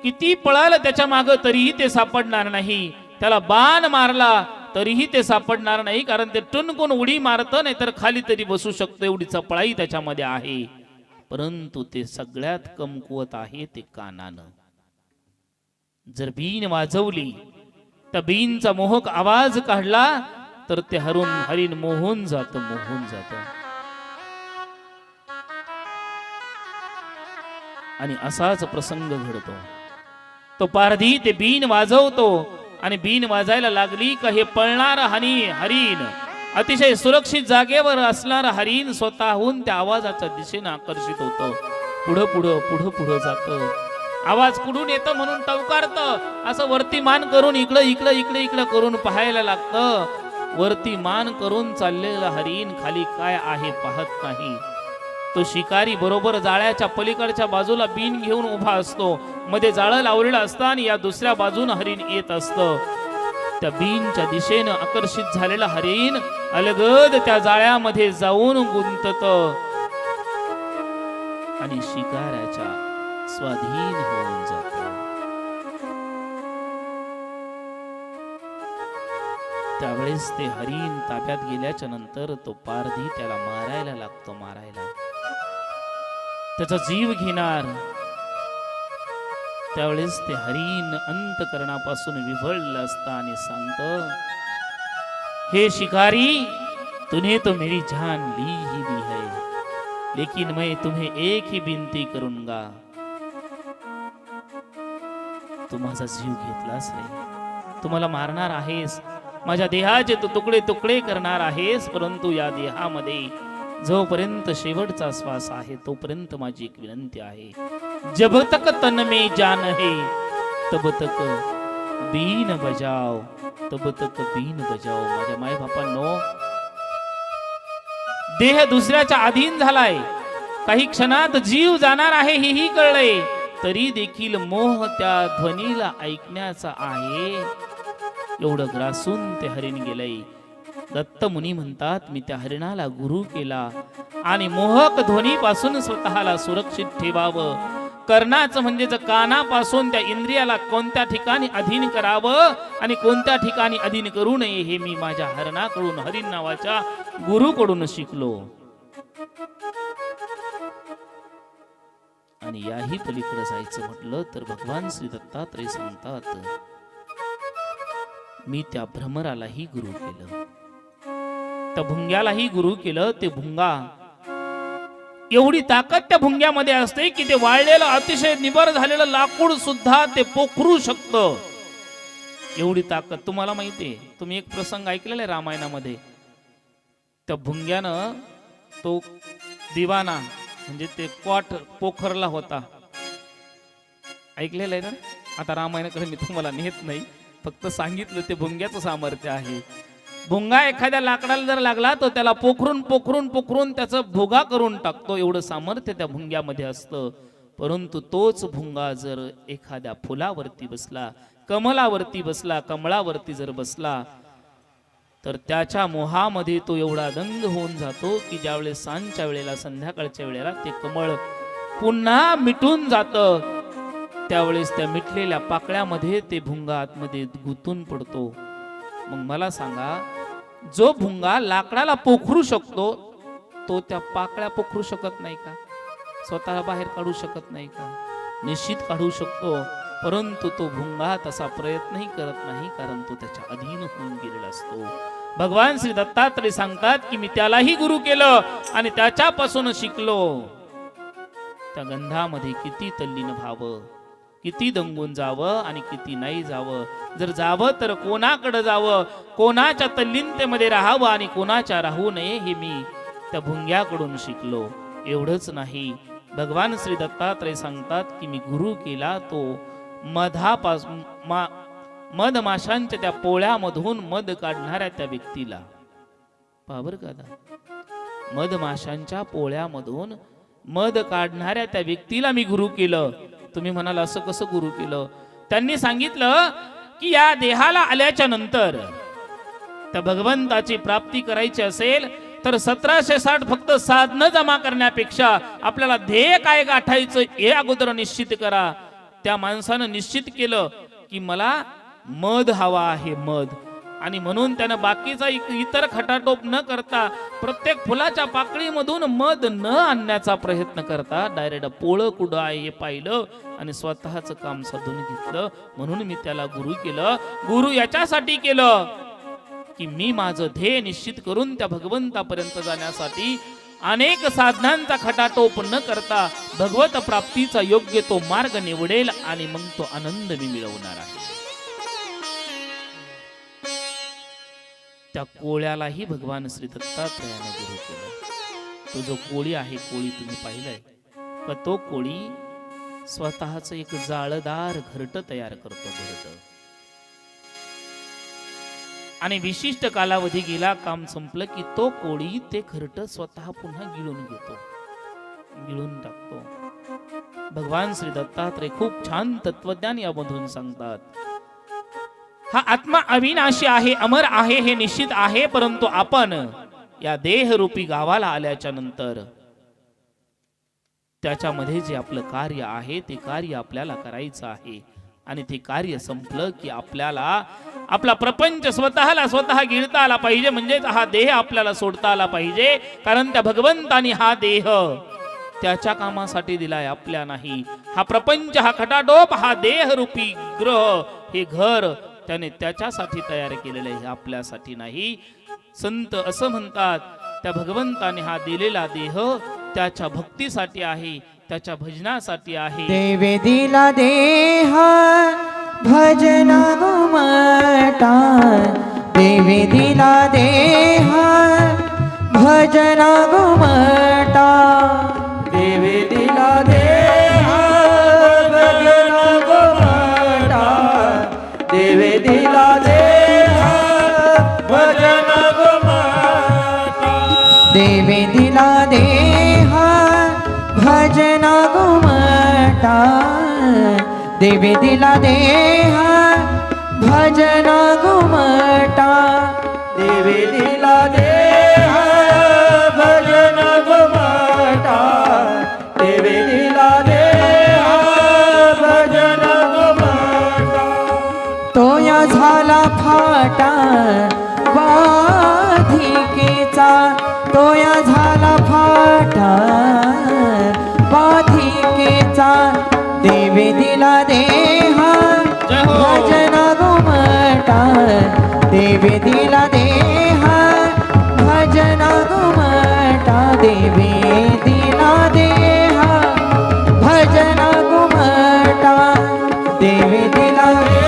किती पळालं त्याच्या मागं तरीही ते सापडणार नाही. त्याला बाण मारला तरीही ते सापडणार नाही, कारण ते टुनकून उडी मारतं, नाही तर खाली तरी बसू शकतं एवढी चपळाई त्याच्यामध्ये आहे. परंतु ते सगळ्यात कमकुवत आहे ते कानानं. जर बीन वाजवली, त्या बीनचा मोहक आवाज काढला तर ते हरिण मोहून जात. आणि असाच प्रसंग घडतो. तो पारधी ते बीन वाजवतो आणि बीन वाजायला लागली का हे पळणार हरिण, अतिशय सुरक्षित जागेवर असणारा हरिण स्वतःहून त्या आवाजाच्या दिशेने आकर्षित होतं. पुढं जातं. आवाज कुठून येतं म्हणून टवकारतं. असं वरती मान करून इकडं करून पाहायला लागतं. वरती मान करून चाललेला हरिण खाली काय आहे पाहत नाही. तो शिकारी बरोबर जाळ्याच्या पलीकडच्या बाजूला बीन घेऊन उभा असतो. मध्ये जाळं लावलेलं असतं आणि या दुसऱ्या बाजून हरिण येत असतं. त्या बीनच्या दिशेनं आकर्षित झालेला हरिण अलगद त्या जाळ्यामध्ये जाऊन गुंतत आणि शिकाऱ्याच्या स्वाधीन होऊन जात. त्यावेळेस ते हरिण ताब्यात गेल्याच्या नंतर तो पारधी त्याला मारायला लागतो. त्याचा जीव घेणार. त्यावेळेस ते हरिण अंतकरणापासून विव्हळलं असतं आणि सांगतं, हे शिकारी, तूने तो मेरी जान ली ही ली है, लेकिन मैं तुम्हें एक ही विनती करूंगा. तू माझा जीव घेतलास रे, तू मला मारणार आहेस, माझ्या देहाचे तू तुकडे तुकडे करणार आहेस, परंतु या देहामध्ये जोपर्यंत शेवटचा श्वास आहे तोपर्यंत माझी एक विनंती आहे. जब तक तन में जान है तब तक बीन बजाव, तब तक बीन बजाव. माझ्या माय बापांनो, देह दुसऱ्याच्या अधीन झालाय, काही क्षणात जीव जाणार आहे हेही कळलंय, तरी देखील मोह त्या ध्वनीला ऐकण्याचा आहे. एवढं ग्रासून ते हरिण गेलंय. दत्त मुनी म्हणतात, मी त्या हरिणाला गुरु केला आणि मोहक ध्वनीपासून स्वतःला सुरक्षित ठेवावं. कर्णाचं म्हणजे कानापासून त्या इंद्रियाला कोणत्या ठिकाणी अधीन करावं आणि कोणत्या ठिकाणी अधीन करू नये हे मी माझ्या हरणाकडून, हरिण नावाच्या गुरुकडून शिकलो. आणि याही पलीकडे जायचं म्हटलं तर भगवान श्री दत्तात्रय सांगतात, मी त्या भ्रमरालाही गुरु केलं, त्या भुंग्यालाही गुरु केलं. ते भुंगा, एवढी ताकद त्या भुंग्यामध्ये असते की ते वाळलेलं अतिशय निबर झालेलं लाकूड सुद्धा ते पोखरू शकतं. एवढी ताकद तुम्हाला माहितीये. तुम्ही एक प्रसंग ऐकलेला आहे रामायणामध्ये. त्या भुंग्यानं तो दिवाना म्हणजे ते कॉट पोखरला होता. ऐकलेलं आहे ना. आता रामायणाकडे मी तुम्हाला नेत नाही, फक्त सांगितलं ते भुंग्याचं सामर्थ्य आहे. भुंगा एखाद्या लाकडाला जर लागला तो त्याला पोखरून पोखरून पोखरून त्याचं भोगा करून टाकतो. एवढं सामर्थ्य त्या भुंग्यामध्ये असतं. परंतु तोच भुंगा जर एखाद्या फुलावरती बसला, कमलावरती बसला, कमळावरती जर बसला तर त्याच्या मोहामध्ये तो एवढा दंग होऊन जातो की ज्यावेळेस सांजच्या वेळेला, संध्याकाळच्या वेळेला ते कमळ पुन्हा मिटून जातं, त्यावेळेस त्या मिटलेल्या पाकळ्यामध्ये ते भुंगा आतमध्ये गुंतून पडतो. मग मला सांगा, जो भुंगा लाकडाला पोखरू शकतो तो त्या पाकळ्या पोखरू शकत नाही का? स्वतः बाहेर काढू शकत नाही का? निश्चित काढू शकतो, परंतु तो भुंगा तसा प्रयत्नही करत नाही, कारण तो त्याच्या अधीन होऊन गेलेला असतो. भगवान श्री दत्तात्रय सांगतात की मी त्यालाही गुरु केलं आणि त्याच्यापासून शिकलो. त्या गंधामध्ये किती तल्लीन व्हावं, किती दंगून जावं आणि किती नाही जावं. जर जावं तर कोणाकडे जावं, कोणाच्या तल्लीनतेमध्ये राहावं आणि कोणाच्या राहू नये हे मी त्या भुंग्याकडून शिकलो. एवढंच नाही, भगवान श्री दत्तात्रय सांगतात की मी गुरु केला तो मधमाशांच्या त्या पोळ्यामधून मध काढणाऱ्या त्या व्यक्तीला. पाबर का, मधमाशांच्या पोळ्यामधून मध काढणाऱ्या त्या व्यक्तीला मी गुरु केलं. तुम्ही म्हणाल असं कसं गुरु केलं? त्यांनी सांगितलं की या देहाला आल्याच्या नंतर त्या भगवंताची प्राप्ती करायची असेल तर 1760 फक्त साधनं जमा करण्यापेक्षा आपल्याला ध्येय काय गाठायचं हे अगोदर निश्चित करा. त्या माणसानं निश्चित केलं की मला मध हवा आहे, मध. आणि म्हणून त्यानं बाकीचा इतर खटाटोप न करता प्रत्येक फुलाच्या पाकळीमधून मध न आणण्याचा प्रयत्न करता डायरेक्ट पोळं कुठं आहे हे पाहिलं आणि स्वतःच काम साधून घेतलं. म्हणून मी त्याला गुरु केलं. गुरु याच्यासाठी केलं की मी माझं ध्येय निश्चित करून त्या भगवंतापर्यंत जाण्यासाठी अनेक साधनांचा खटाटोप न करता भगवत प्राप्तीचा योग्य तो मार्ग निवडेल आणि मग तो आनंद मी मिळवणार आहे. त्या कोळ्यालाही भगवान श्री दत्तात्रयाने गुरु केलं. तो जो कोळी आहे, कोळी तुम्ही पाहिलाय का? तो कोळी स्वतःच एक जाळदार घरट तयार करतो, घरट. आणि विशिष्ट कालावधी गेला, काम संपलं की तो कोळी ते घरट स्वतः पुन्हा गिळून घेतो, गिळून टाकतो. भगवान श्री दत्तात्रय खूप छान तत्वज्ञान यामधून सांगतात. हा आत्मा अविनाशी आहे, अमर आहे हे निश्चित आहे. परंतु आपण या देहरूपी गावाला आल्याच्या नंतर त्याच्यामध्ये जे आपलं कार्य आहे ते कार्य आपल्याला करायचं आहे. आणि ते कार्य संपलं की आपल्याला आपला प्रपंच स्वतः गिळता आला पाहिजे. म्हणजे हा देह आपल्याला सोडता आला पाहिजे. कारण त्या भगवंतानी हा देह त्याच्या कामासाठी दिलाय, आपल्या नाही. हा प्रपंच, हा खटाटोप, हा देहरूपी ग्रह, हे घर त्याने त्याच्यासाठी तयार केलेलं आहे, आपल्यासाठी नाही. संत असं म्हणतात त्या भगवंताने हा दिलेला देह त्याच्या भक्तीसाठी आहे, त्याच्या भजनासाठी आहे. देवे दिला देह भजन गुमटा, देवे दिला देह भजन गुमटा, देवे दिला देह भजन गुमटा, देवे दिला देह भजन गुमटा, देवे दिला देह भजन गुमटा, देवे दिला देह भजन गुमटा, देवे दिला देह भजन गुमटा, देवे दिला देह भजन गुमटा. तो या झाला फाटा बाधिकेचा, तो या झाला फाटा बाधिकेचा, देवे दिला देह भजन गुमटा, देवे दिला देह भजन गुमटा, देवे दिला देह भजन गुमटा, देवे दिला देह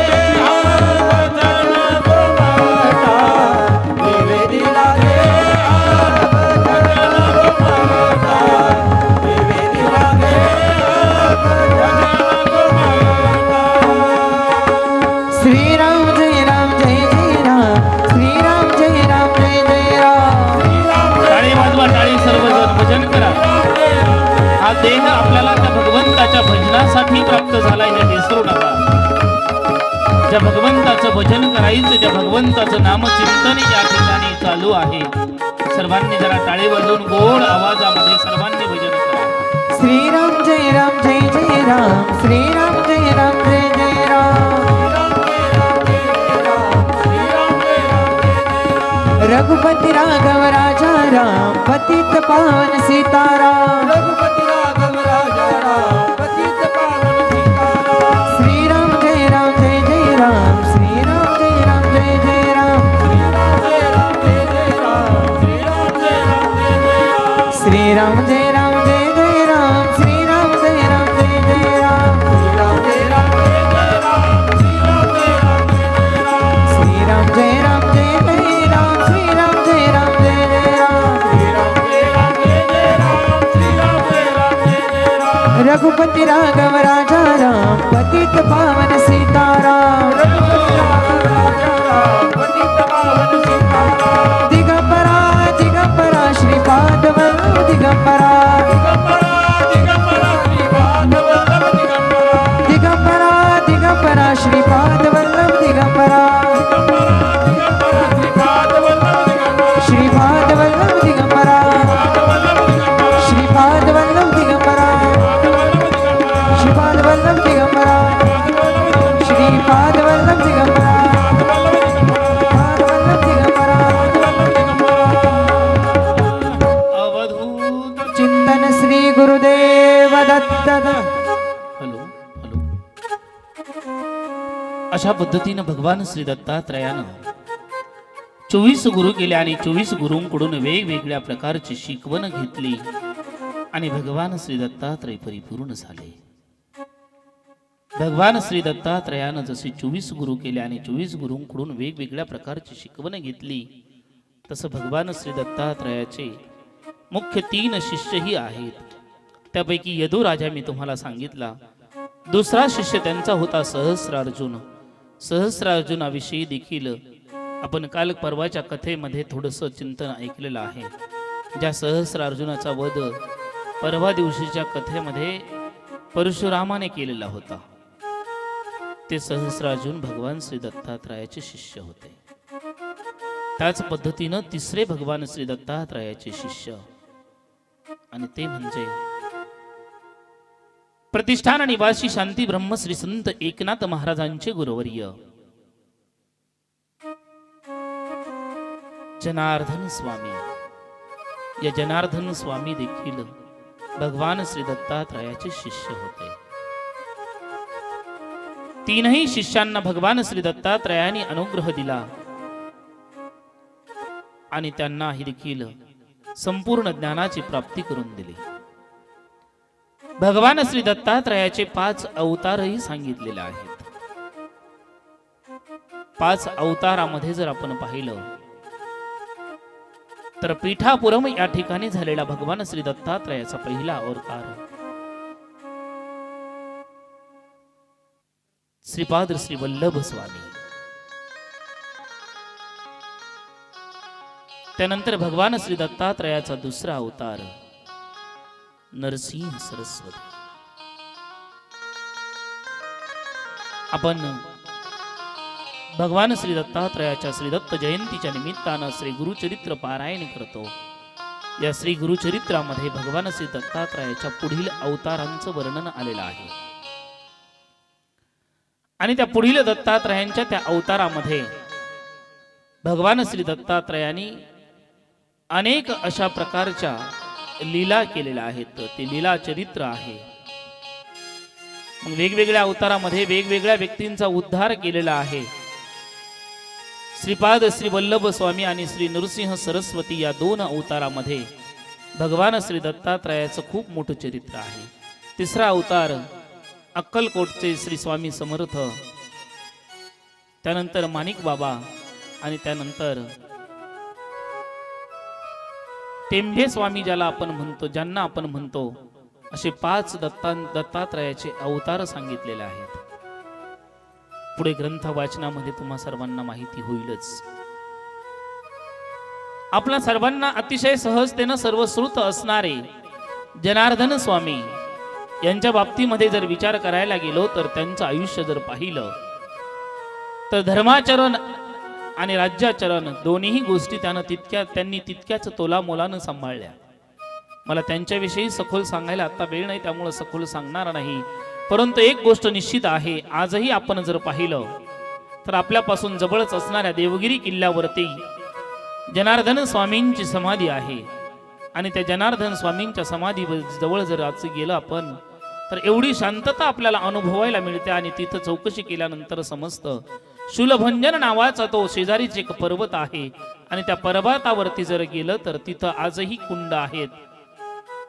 आपल्याला त्या भगवंताच्या भजनासाठी प्राप्त झाला हे विसरू नका. ज्या भगवंताचं भजन करायचं, त्या भगवंताचं नामचिंतन या ठिकाणी चालू आहे. सर्वांनी जरा टाळी वाजवून गोड आवाजामध्ये सर्वांनी भजन करा. श्रीराम जय राम जय जय राम, श्रीराम जय राम जय जय राम, रघुपति राघव राजा राम, पतित पावन सीताराम, रघुपति राघव राजा राम, पतित पावन सीताराम. श्रीराम जय राम जय जय राम, श्रीराम जय राम जय जय राम, श्रीराम जय राम रघुपति राघव राजा राम पतित पावन सीताराम दिगंबरा दिगंबरा श्रीपाद वल्लभ दिगंबरा दिगंबरा दिगंबरा श्रीपाद वल्लभ दिगंबरा श्रीपाद वल्लभ दिगंबरा श्रीपाद वल्लभ दिगंबरा श्रीपाद वल्लभ दिगंबरा श्रीपाद वल्लभ दिगंबरा श्रीपाद वल्लभ दिगंबरा अवधूत चिंतन श्री गुरुदेव दत्त हॅलो हॅलो अशा पद्धतीनं भगवान श्री दत्तात्रयानं 24 गुरु केले आणि 24 गुरूंकडून वेगवेगळ्या प्रकारची शिकवण घेतली आणि भगवान श्री दत्तात्रय परिपूर्ण झाले. भगवान श्री दत्तात्रयानं जसे 24 गुरु केले आणि 24 गुरूंकडून वेगवेगळ्या प्रकारची शिकवण घेतली तसं भगवान श्री दत्तात्रयाचे मुख्य 3 शिष्यही आहेत. त्यापैकी यदु राजा मी तुम्हाला सांगितला. दुसरा शिष्य त्यांचा होता सहस्रार्जुन. सहस्रार्जुनाविषयी देखील आपण काल परवाच्या कथेमध्ये थोडंसं चिंतन ऐकलेलं आहे. ज्या सहस्रार्जुनाचा वध परवा दिवशीच्या कथेमध्ये परशुरामाने केलेला होता. ते सहस्रार्जुन भगवान श्री दत्तात्रयाचे शिष्य होते. त्याच पद्धतीनं तिसरे भगवान श्री दत्तात्रयाचे शिष्य आणि ते म्हणजे प्रतिष्ठान निवासी शांती ब्रह्म श्री संत एकनाथ महाराजांचे गुरुवर्य जनार्दन स्वामी. या जनार्दन स्वामी देखील भगवान श्री दत्तात्रयाचे शिष्य होते. 3ही शिष्यांना भगवान श्री दत्तात्रयाने अनुग्रह दिला आणि त्यांना ही देखील संपूर्ण ज्ञानाची प्राप्ती करून दिली. भगवान श्री दत्तात्रयाचे 5 अवतारही सांगितलेले आहेत. 5 अवतारामध्ये जर आपण पाहिलं तर पीठापुरम या ठिकाणी झालेला भगवान श्री दत्तात्रयाचा पहिला अवतार श्रीपाद श्री वल्लभ स्वामी. त्यानंतर भगवान श्री दत्तात्रयाचा दुसरा अवतार नरसिंह सरस्वती. आपण भगवान श्री दत्तात्रयाच्या श्री दत्त जयंतीच्या निमित्तानं श्री गुरुचरित्र पारायण करतो. या श्री गुरुचरित्रामध्ये भगवान श्री दत्तात्रयाच्या पुढील अवतारांचं वर्णन आलेलं आहे आणि त्या पुढील दत्तात्रयांच्या त्या अवतारामध्ये भगवान श्री दत्तात्रयांनी अनेक अशा प्रकारच्या लीला केलेल्या आहेत. ते लीला चरित्र आहे. वेगवेगळ्या अवतारामध्ये वेगवेगळ्या व्यक्तींचा उद्धार केलेला आहे. श्रीपाद श्री वल्लभ स्वामी आणि श्री नरसिंह सरस्वती या 2 अवतारामध्ये भगवान श्री दत्तात्रयाचं खूप मोठं चरित्र आहे. तिसरा अवतार अक्कलकोटचे श्री स्वामी समर्थ, त्यानंतर माणिक बाबा आणि त्यानंतर टेंभे स्वामी ज्याला आपण म्हणतो, ज्यांना आपण म्हणतो, असे 5 दत्तात्रयाचे अवतार सांगितलेले आहेत. पुढे ग्रंथ वाचनामध्ये तुम्हा सर्वांना माहिती होईलच. आपल्या सर्वांना अतिशय सहजतेनं सर्वश्रुत असणारे जनार्दन स्वामी यांच्या बाबतीमध्ये जर विचार करायला गेलो तर त्यांचं आयुष्य जर पाहिलं तर धर्माचरण आणि राज्याचरण दोन्ही गोष्टी त्यांनी तितक्याच तोलामोलानं सांभाळल्या. मला त्यांच्याविषयी सखोल सांगायला आता वेळ नाही, त्यामुळे सखोल सांगणार नाही. परंतु एक गोष्ट निश्चित आहे, आजही आपण जर पाहिलं तर आपल्यापासून जवळच असणाऱ्या देवगिरी किल्ल्यावरती जनार्दन स्वामींची समाधी आहे आणि त्या जनार्दन स्वामींच्या समाधी जवळ जर आज गेलं आपण तर एवढी शांतता आपल्याला अनुभवायला मिळते. आणि तिथं चौकशी केल्यानंतर समजतं शूलभंजन नावाचा तो शेजारीच एक पर्वत आहे आणि त्या पर्वतावरती जर गेलं तर तिथं आजही कुंड आहेत.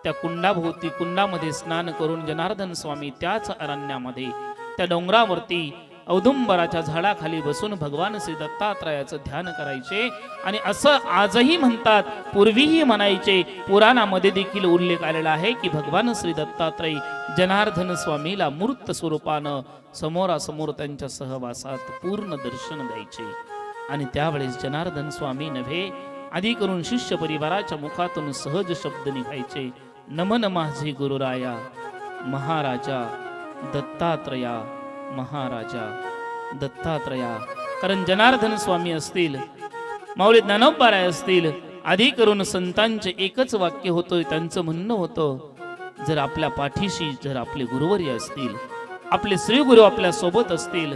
त्या कुंडाभोवती कुंडामध्ये स्नान करून जनार्दन स्वामी त्याच अरण्यामध्ये त्या डोंगरावरती औदुंबराच्या झाडाखाली बसून भगवान श्री दत्तात्रयाचं ध्यान करायचे. आणि असं आजही म्हणतात, पूर्वीही म्हणायचे, पुराणामध्ये देखील उल्लेख आलेला आहे की भगवान श्री दत्तात्रय जनार्दन स्वामीला मूर्त स्वरूपानं समोरासमोर त्यांच्या सहवासात पूर्ण दर्शन द्यायचे. आणि त्यावेळेस जनार्दन स्वामी नव्हे, आधी करून शिष्य परिवाराच्या मुखातून सहज शब्द निघायचे, नमन माझे गुरुराया महाराजा दत्तात्रया, महाराजा दत्तात्रया. कारण जनार्दन स्वामी असतील, माऊली ज्ञानोबाराय असतील, आधी करून संतांचे एकच वाक्य होतं, त्यांचं म्हणणं होतं, जर आपल्या पाठीशी जर आपले गुरुवर्य असतील, आपले श्री गुरु आपल्या सोबत असतील,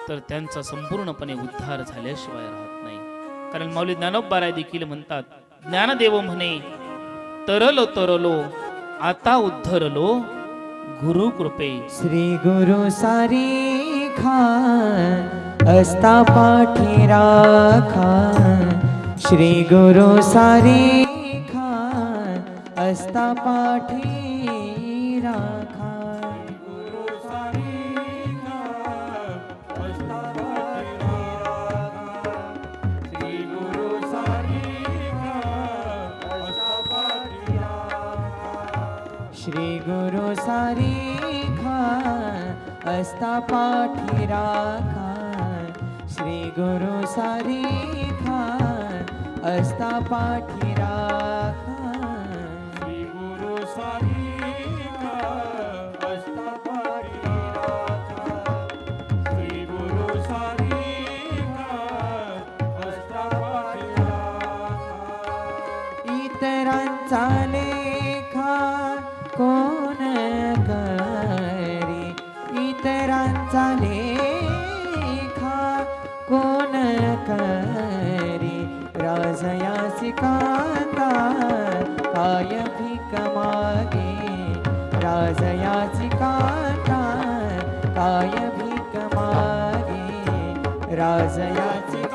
तर त्यांचा संपूर्णपणे उद्धार झाल्याशिवाय राहत नाही. कारण माऊली ज्ञानोबाराय देखील म्हणतात, ज्ञानदेव म्हणे, तरलो तरलो आता उद्धरलो गुरु कृपे. श्री गुरु सारीखा असता पाठी राखा. श्री गुरु सारीखा असता पाठी राखा. श्री गुरु सारीखा असता पाठी राखा. श्री गुरु सारीखा असता पाठी राखा. श्री गुरु सारीखा असता पाठी राखा. श्री गुरु सारीखा असता पाठी राखा. इतरांचा लेखा कोण करी. इतरांचा लेखा कोण करी. राजयासी कांता काय भीक मागे. राजयासी कांता काय भीक मागे. राजयासी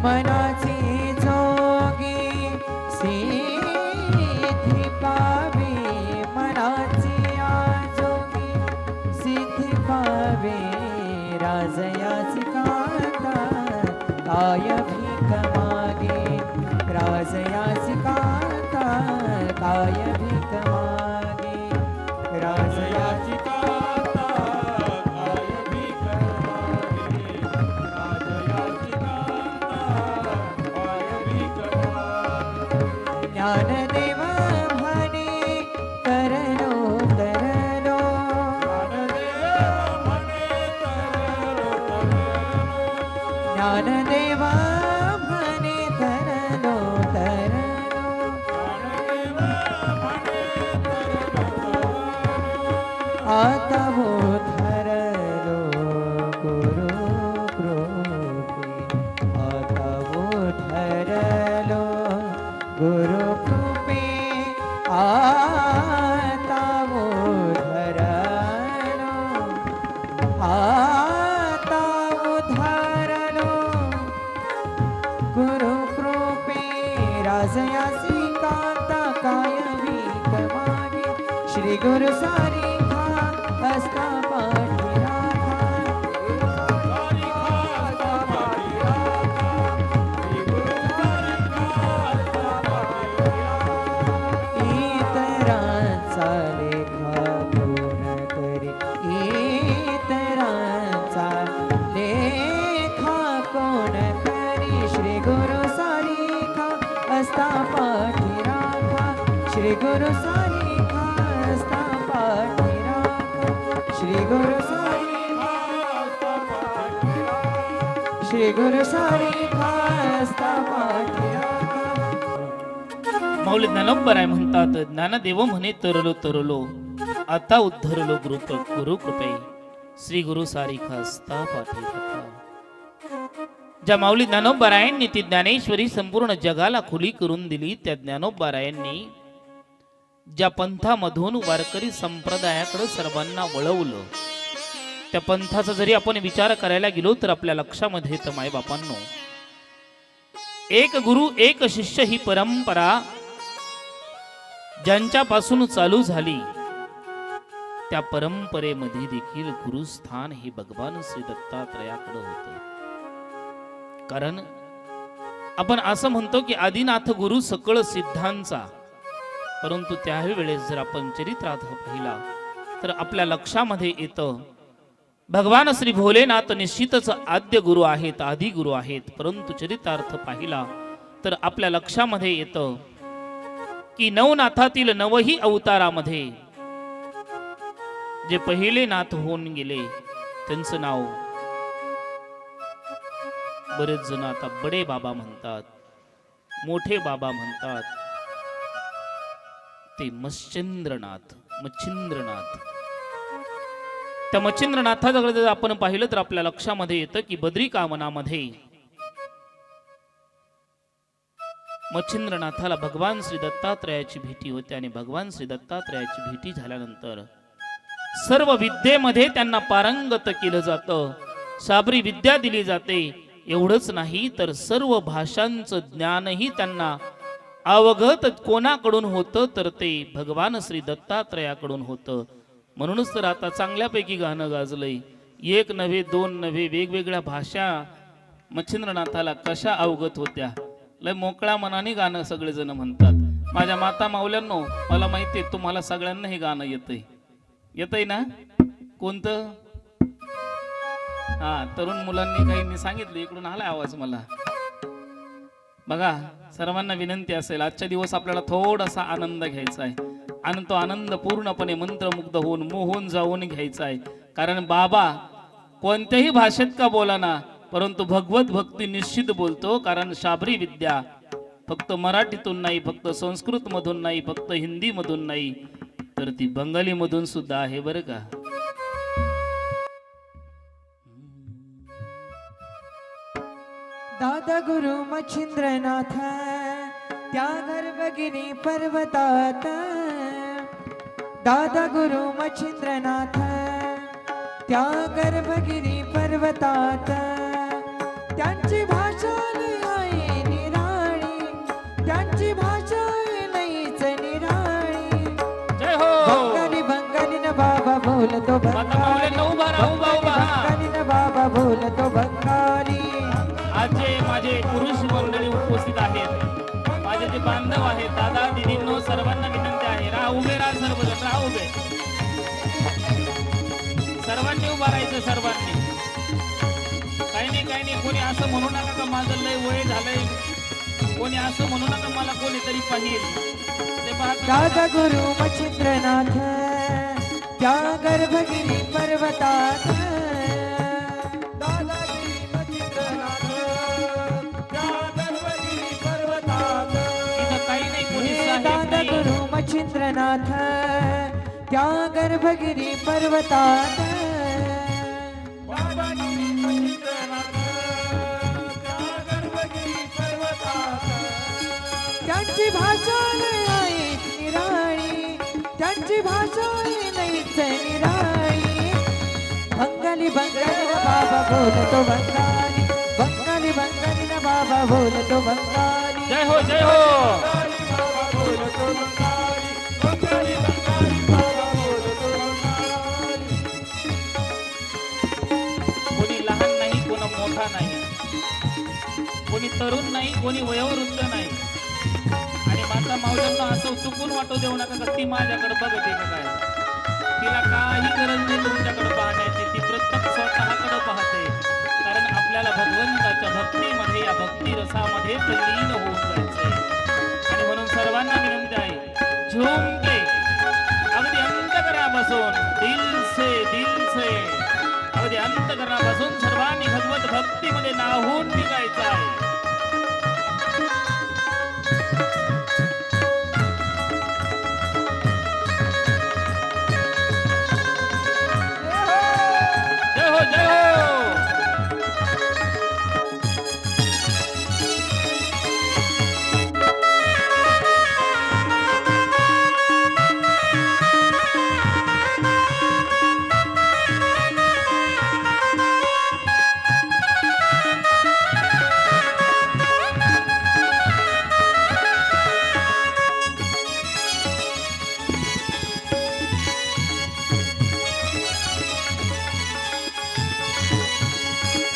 मनाची जोगी सिद्धी पावे. मनाची आजोगी सिद्धी पावे. राजयाची कांता काय भीक मागे. राजयाची कांता काय भीक मागे. राजयाची कांता काय भीक मागे. राजयाची ज्ञानदेव म्हणे तरलो तरलो. ज्ञानदेव म्हणे तरलो तरलो. आता हो ठरलो गुरु कृपे. आता हो ठरलो गुरु कृपे. आता वो धरलो. आता वो धरलो गुरु कृपे. राजयासी कांता काय भीक मागे. श्री गुरु सारीखा असता पाठी राखा. इतरांचा लेखा कोण करी. इतरांचा लेखा कोण करी. श्री गुरु सारीखा असता पाठी राखा. श्री गुरु सारीखा असता पाठी राखा. श्री गुरु सारीखा असता पाठी राखा. श्री गुरु सारीखा असता पाठी राखा. माऊली ज्ञानोबाराय म्हणतात, ज्ञानदेव म्हणे तरलो तरलो आता उद्धरलो गुरु कृपे. श्री गुरु सारीखा असता पाठी राखा. ज्या माऊली ज्ञानोबारायांनी ती ज्ञानेश्वरी संपूर्ण जगाला खुली करून दिली, त्या ज्ञानोबारायांनी ज्या पंथामधून वारकरी संप्रदायाकडे सर्वांना वळवलं, त्या पंथाचा जरी आपण विचार करायला गेलो तर आपल्या लक्षामध्ये येतं, मायबापांनो, एक गुरु एक शिष्य ही परंपरा ज्यांच्यापासून चालू झाली त्या परंपरेमध्ये देखील गुरुस्थान हे भगवान श्री दत्तात्रयाकडे होते. कारण आपण असं म्हणतो की आदिनाथ गुरु सकळ सिद्धांचा, परंतु त्याही वेळेस जर आपण चरित्रार्थ पाहिला तर आपल्या लक्षामध्ये येतं भगवान श्री भोलेनाथ निश्चितच आद्य गुरु आहेत, आदि गुरु आहेत. परंतु चरितार्थ पाहिला तर आपल्या लक्षामध्ये येतं की नवनाथातील नवही अवतारामध्ये जे पहिले नाथ होऊन गेले त्यांचं नाव बरेच जण आता बडे बाबा म्हणतात, मोठे बाबा म्हणतात. ते मच्छिंद्रनाथ. त्या मच्छिंद्रनाथाकडे जर आपण पाहिलं तर आपल्या लक्षामध्ये येतं की बद्रिकामनामध्ये मच्छिंद्रनाथाला भगवान श्री दत्तात्रयाची भेटी होते आणि भगवान श्री दत्तात्रयाची भेटी झाल्यानंतर सर्व विद्येमध्ये त्यांना पारंगत केलं जातं, साबरी विद्या दिली जाते. एवढंच नाही तर सर्व भाषांचं ज्ञानही त्यांना अवगत कोणाकडून होतं तर ते भगवान श्री दत्तात्रयाकडून होतं. म्हणूनच तर आता चांगल्यापैकी गाणं गाजलंय. एक नव्हे दोन नव्हे वेगवेगळ्या भाषा मच्छिंद्रनाथाला कशा अवगत होत्या. लय मोकळ्या मनाने गाणं सगळेजण म्हणतात. माझ्या माता माऊल्यांनो, मला माहिती आहे तुम्हाला सगळ्यांना हे गाणं येतंय ना? कोणतं? हा, तरुण मुलांनी काहींनी सांगितलं, इकडून आलाय आवाज मला. बघा, सर्वांना विनंती असेल, आजच्या दिवस आपल्याला थोडासा आनंद घ्यायचा आहे आणि तो आनंद पूर्णपणे मंत्रमुग्ध होऊन मोहून जाऊन घ्यायचा आहे. कारण बाबा कोणत्याही भाषेत का बोलाना, परंतु भगवत भक्ती निश्चित बोलतो. कारण शाबरी विद्या फक्त मराठीतून नाही, फक्त संस्कृत मधून नाही, फक्त हिंदी मधून नाही, तर ती बंगाली मधून सुद्धा आहे बरं का. दादा गुरु मच्छिंद्रनाथ त्या गर्भगिरी पर्वतात, दादा गुरु मच्छिंद्रनाथ त्या गर्भगिरी पर्वतात, त्यांची भाषा आहे निराळी, त्यांची भाषा लईच निराळी. जय हो. बंगाली न बाबा बोलतो बंगाली, बंगाली न बाबा बोलतो बंगाली. आज जे माझे पुरुष मंडळी उपस्थित आहेत, माझे जे बांधव आहेत, दादा दिदींनो, सर्वांना विनंती आहे, उभे राहा, सर्वजण राहा उभे. सर्वांनी उभा राहायचं, सर्वांनी. काही नाही, कोणी असं म्हणू नका का माझं लय वय झालंय, कोणी असं म्हणू नका मला कोणीतरी पाहिजे. दादा गुरु मच्छिंद्रनाथ त्या गर्भगिरी पर्वतात, दादा गुरु मच्छिंद्रनाथ त्या गर्भगिरी पर्वतात, त्यांची भाषा आहे निराळी, त्यांची भाषा लईच निराळी. बंगाली न बाबा बोलतो बंगाली, बंगाली न बाबा बोलतो बंगाली. जय हो, जय हो. कोणी लहान नाही, कोणी मोठा नाही, कोणी तरुण नाही, कोणी वयोवृद्ध नाही. आणि माता माऊल्यांना असं चुकून वाटू देऊ नका का ती माझ्याकडे बघते का काय. तिला काही गरज नाही तुमच्याकडे पाहण्याची, ती प्रत्येक स्वतःकडे पाहते. कारण आपल्याला भगवंताच्या भक्तीमध्ये, या भक्ती रसामध्ये लीन होऊन जायचंय. आणि म्हणून सर्वांना विनंती आहे, झूम के अगदी अंतकरणापासून दिल से अगदी अंतकरणापासून सर्वांनी भगवत भक्तीमध्ये नाहून निघायचं आहे. जय हो, जय हो.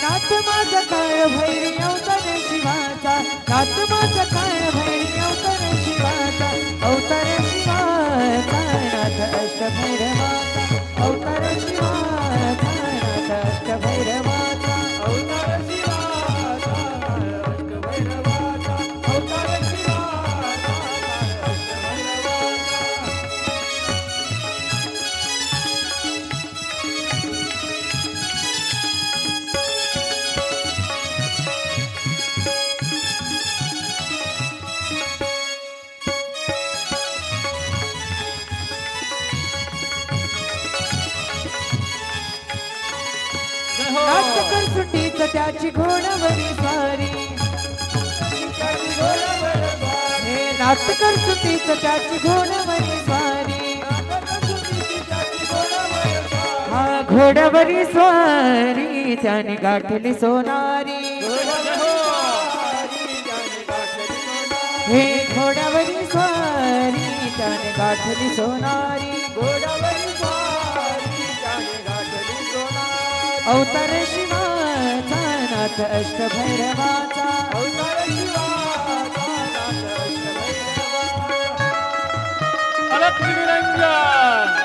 नाथ माझा काळ भैरी अवतार शिवाचा, नाथ माझा काळ भैरी अवतार शिवाचा, अवतार शिवाचा नाथ अष्टभैरवाचा, अवतार शिवाचा नाथ अष्टभैरवाचा, अवतार शिवाचा अष्टभैरवाचा, अवतार शिवाचा अष्टभैरवाचा. जय हो. नाटकर सुटीच त्याची घोडावरी स्वारी, हे नाटकर सुटीच त्याची घोडावरी स्वारी, हा घोडावरी स्वारी त्याने गाठली सोनारी, हे घोडावरी स्वारी त्याने गाठली सोनारी, घोडावरी स्वारी त्याने गाठली सोनारी, अवतार शिवाचा नाथ अष्टभैरवाचा, अवतार शिवाचा नाथ अष्टभैरवाचा. अलख निरंजन.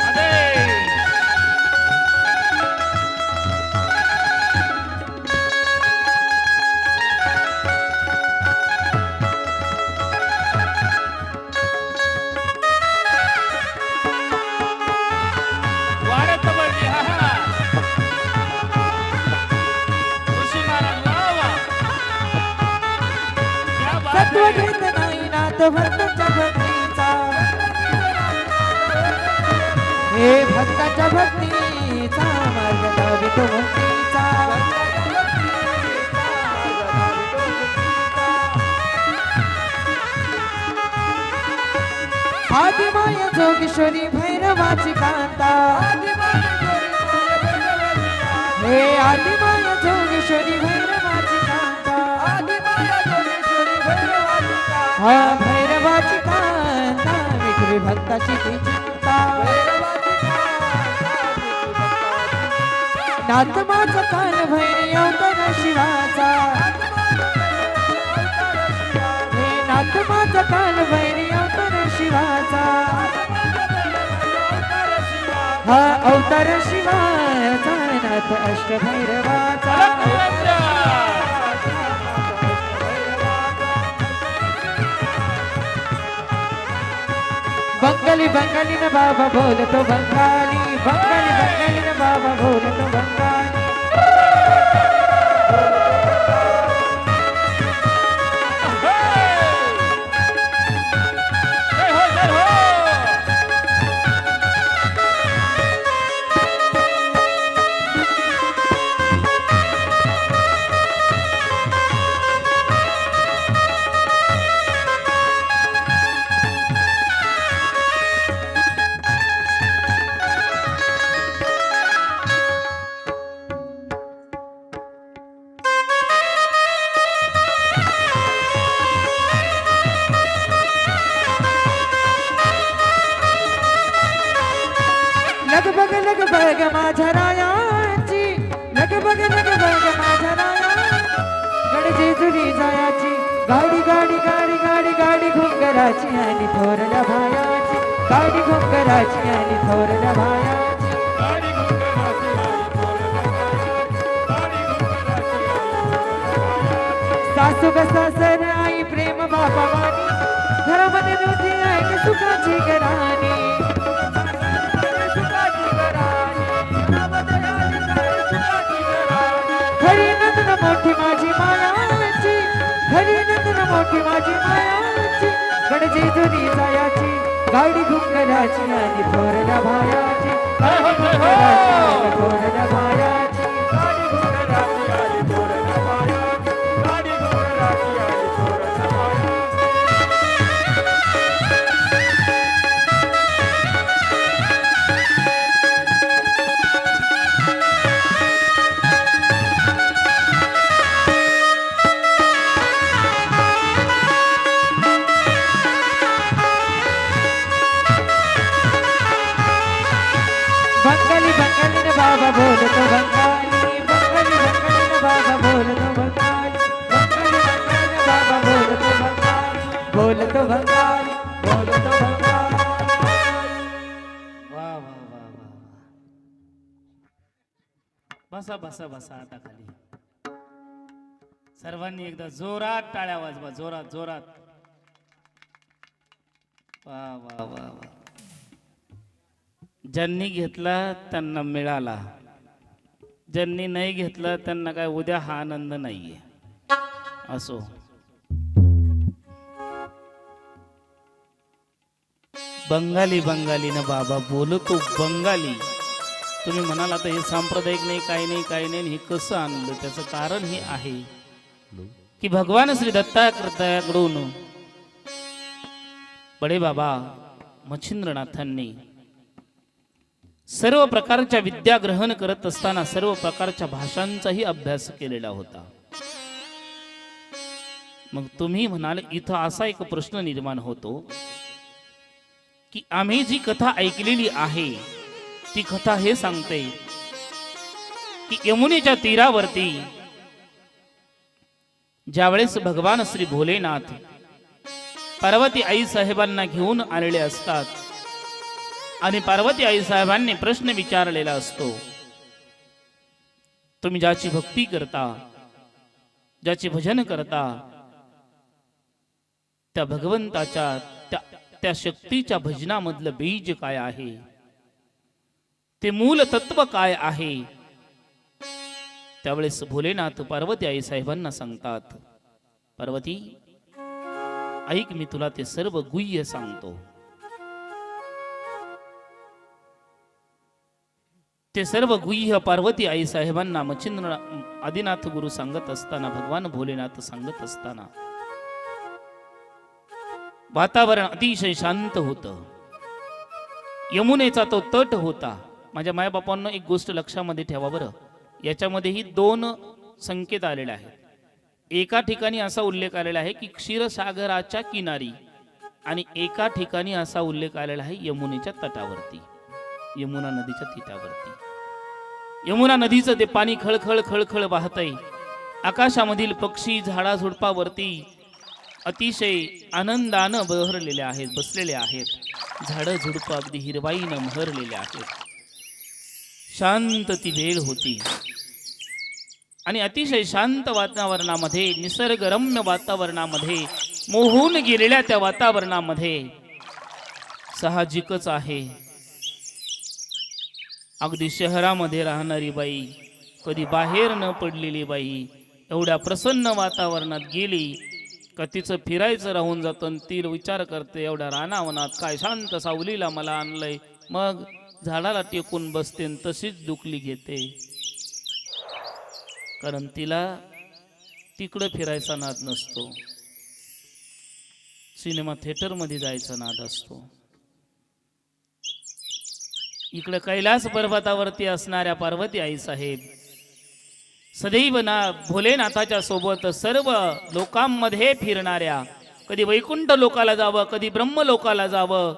अरे. वाढत बळी, हा हा. ऋषी महाराज, वा वा. क्या बात सत्व है. घेत नाही नाथ भक्ताच्या भक्तीचा, हे भक्ताच्या भक्तीचा मार्ग दावितो मुक्तीचा, आदिमाय जोगेश्वरी भैरवाची कांता, हे आदिमाय जोगेश्वरी भैरवाची कांता, हा भैरवाची कांता विक्री भक्ताची ती चिंता, नाथ माझा काल भैरी अवतार शिवाचा, हे नाथ माझा काल भैरी अवतार शिवाचा, हा अवतार शिवाचा नाथ अष्टभैरवाचा, अलख निरंजन. बंगाली बंगाली न बाबा बोलतो बंगाली, बंगाली बंगाली न बाबा बोलतो बंगाली, जय हो, जय हो. लगबग माझ्या रायाची, लगबग माझ्या रायाची, गडजेजुरी जायाची गाडी गाडी गाडी गाडी गाडी घुंगराची आणि थोरल्या भायाची, गाडी घुंगराची आणि थोरल्या भायाची, सासू ग सासर आई प्रेम बापा वाणी, घरामध्ये नव्हती ऐक सुखाची घराणी, खरी नंदन मोठी माझी मायाची, खरी नंदन मोठी माझी मायाची, गडजेजुरी जायाची गाडी घुंगराची आणि थोरल्या भायाची, जय हो, जय हो. थोरल्या भायाची, गाडी घोडराची आली थोरल्या बायाची, गाडी घोडराची आली थोरल्या बायाची. बंगाली बोलतो बंगाली. वा वा वा वा वा. बसा बसा बसा आता खाली. सर्वांनी एकदा जोरात टाळ्या वाजवा, जोरात जोरात. वा वा वा वा. ज्यांनी घेतला त्यांना मिळाला, ज्यांनी नाही घेतला त्यांना काय उद्या हा आनंद नाहीये. असो. बंगाली बंगाली ना बाबा बोलतो बंगाली. तुम्ही म्हणाल आता हे सांप्रदायिक नाही, काही नाही, काही नाही, हे कसं आणलं? त्याचं कारण हे आहे की भगवान श्री दत्तात्रयाकडून बडे बाबा मच्छिंद्रनाथांनी सर्व प्रकारच्या विद्या ग्रहण करत असताना सर्व प्रकारच्या भाषांचाही अभ्यास केलेला होता. मग तुम्ही म्हणाल इथं असा एक प्रश्न निर्माण होतो की आम्ही जी कथा ऐकलेली आहे ती कथा हे सांगते की यमुनेच्या तीरावरती ज्यावेळेस भगवान श्री भोलेनाथ पार्वती आई साहेबांना घेऊन आलेले असतात आणि पार्वती आई साहेबांनी प्रश्न विचारलेला असतो, तुम्ही ज्याची भक्ती करता, ज्याचे भजन करता, त्या भगवंताच्या त्या शक्तीच्या भजनामधलं बीज काय आहे, ते मूल तत्व काय आहे? त्यावेळेस भोलेनाथ पार्वती आई साहेबांना सांगतात, पार्वती ऐक, मी तुला ते सर्व गुह्य सांगतो. ते सर्व गुह्य पार्वती आई साहेबांना मच्छिंद्र आदिनाथ गुरु सांगत असताना, भगवान भोलेनाथ सांगत असताना वातावरण अतिशय शांत होतं. यमुनेचा तो तट होता. माझ्या मायबापांना एक गोष्ट लक्षामध्ये ठेवा बरं, याच्यामध्येही दोन संकेत आलेले आहेत. एका ठिकाणी असा उल्लेख आलेला आहे की क्षीरसागराच्या किनारी, आणि एका ठिकाणी असा उल्लेख आलेला आहे यमुनेच्या तटावरती, यमुना नदीच्या तटावरती. यमुना नदीचं ते पाणी खळखळ खळखळ वाहतंय. आकाशामधील पक्षी झाडा झुडपावरती अतिशय आनंदानं बहरलेले आहेत, बसलेले आहेत. झाडं झुडपं अगदी हिरवाईनं बहरलेले आहेत. शांत ती वेळ होती आणि अतिशय शांत वातावरणामध्ये, निसर्गरम्य वातावरणामध्ये, मोहून गेलेल्या त्या वातावरणामध्ये साहजिकच आहे अगदी शहरामध्ये राहणारी बाई, कधी बाहेर न पडलेली बाई एवढ्या प्रसन्न वातावरणात गेली का तिचं फिरायचं राहून जातं. ती विचार करते, एवढ्या रानावनात काय शांत सावलीला मला आणलंय. मग झाडाला टेकून बसते आणि तशीच दुखली घेते, कारण तिला तिकडं फिरायचा नाद नसतो, सिनेमा थिएटर मध्ये जायचा नाद असतो. इकडे कैलास पर्वतावरती असणाऱ्या पार्वती आई साहेब सदैव भोलेनाथाच्या सोबत सर्व लोकांमध्ये फिरणाऱ्या, कधी वैकुंठ लोकाला जावं, कधी ब्रह्म लोकाला जावं,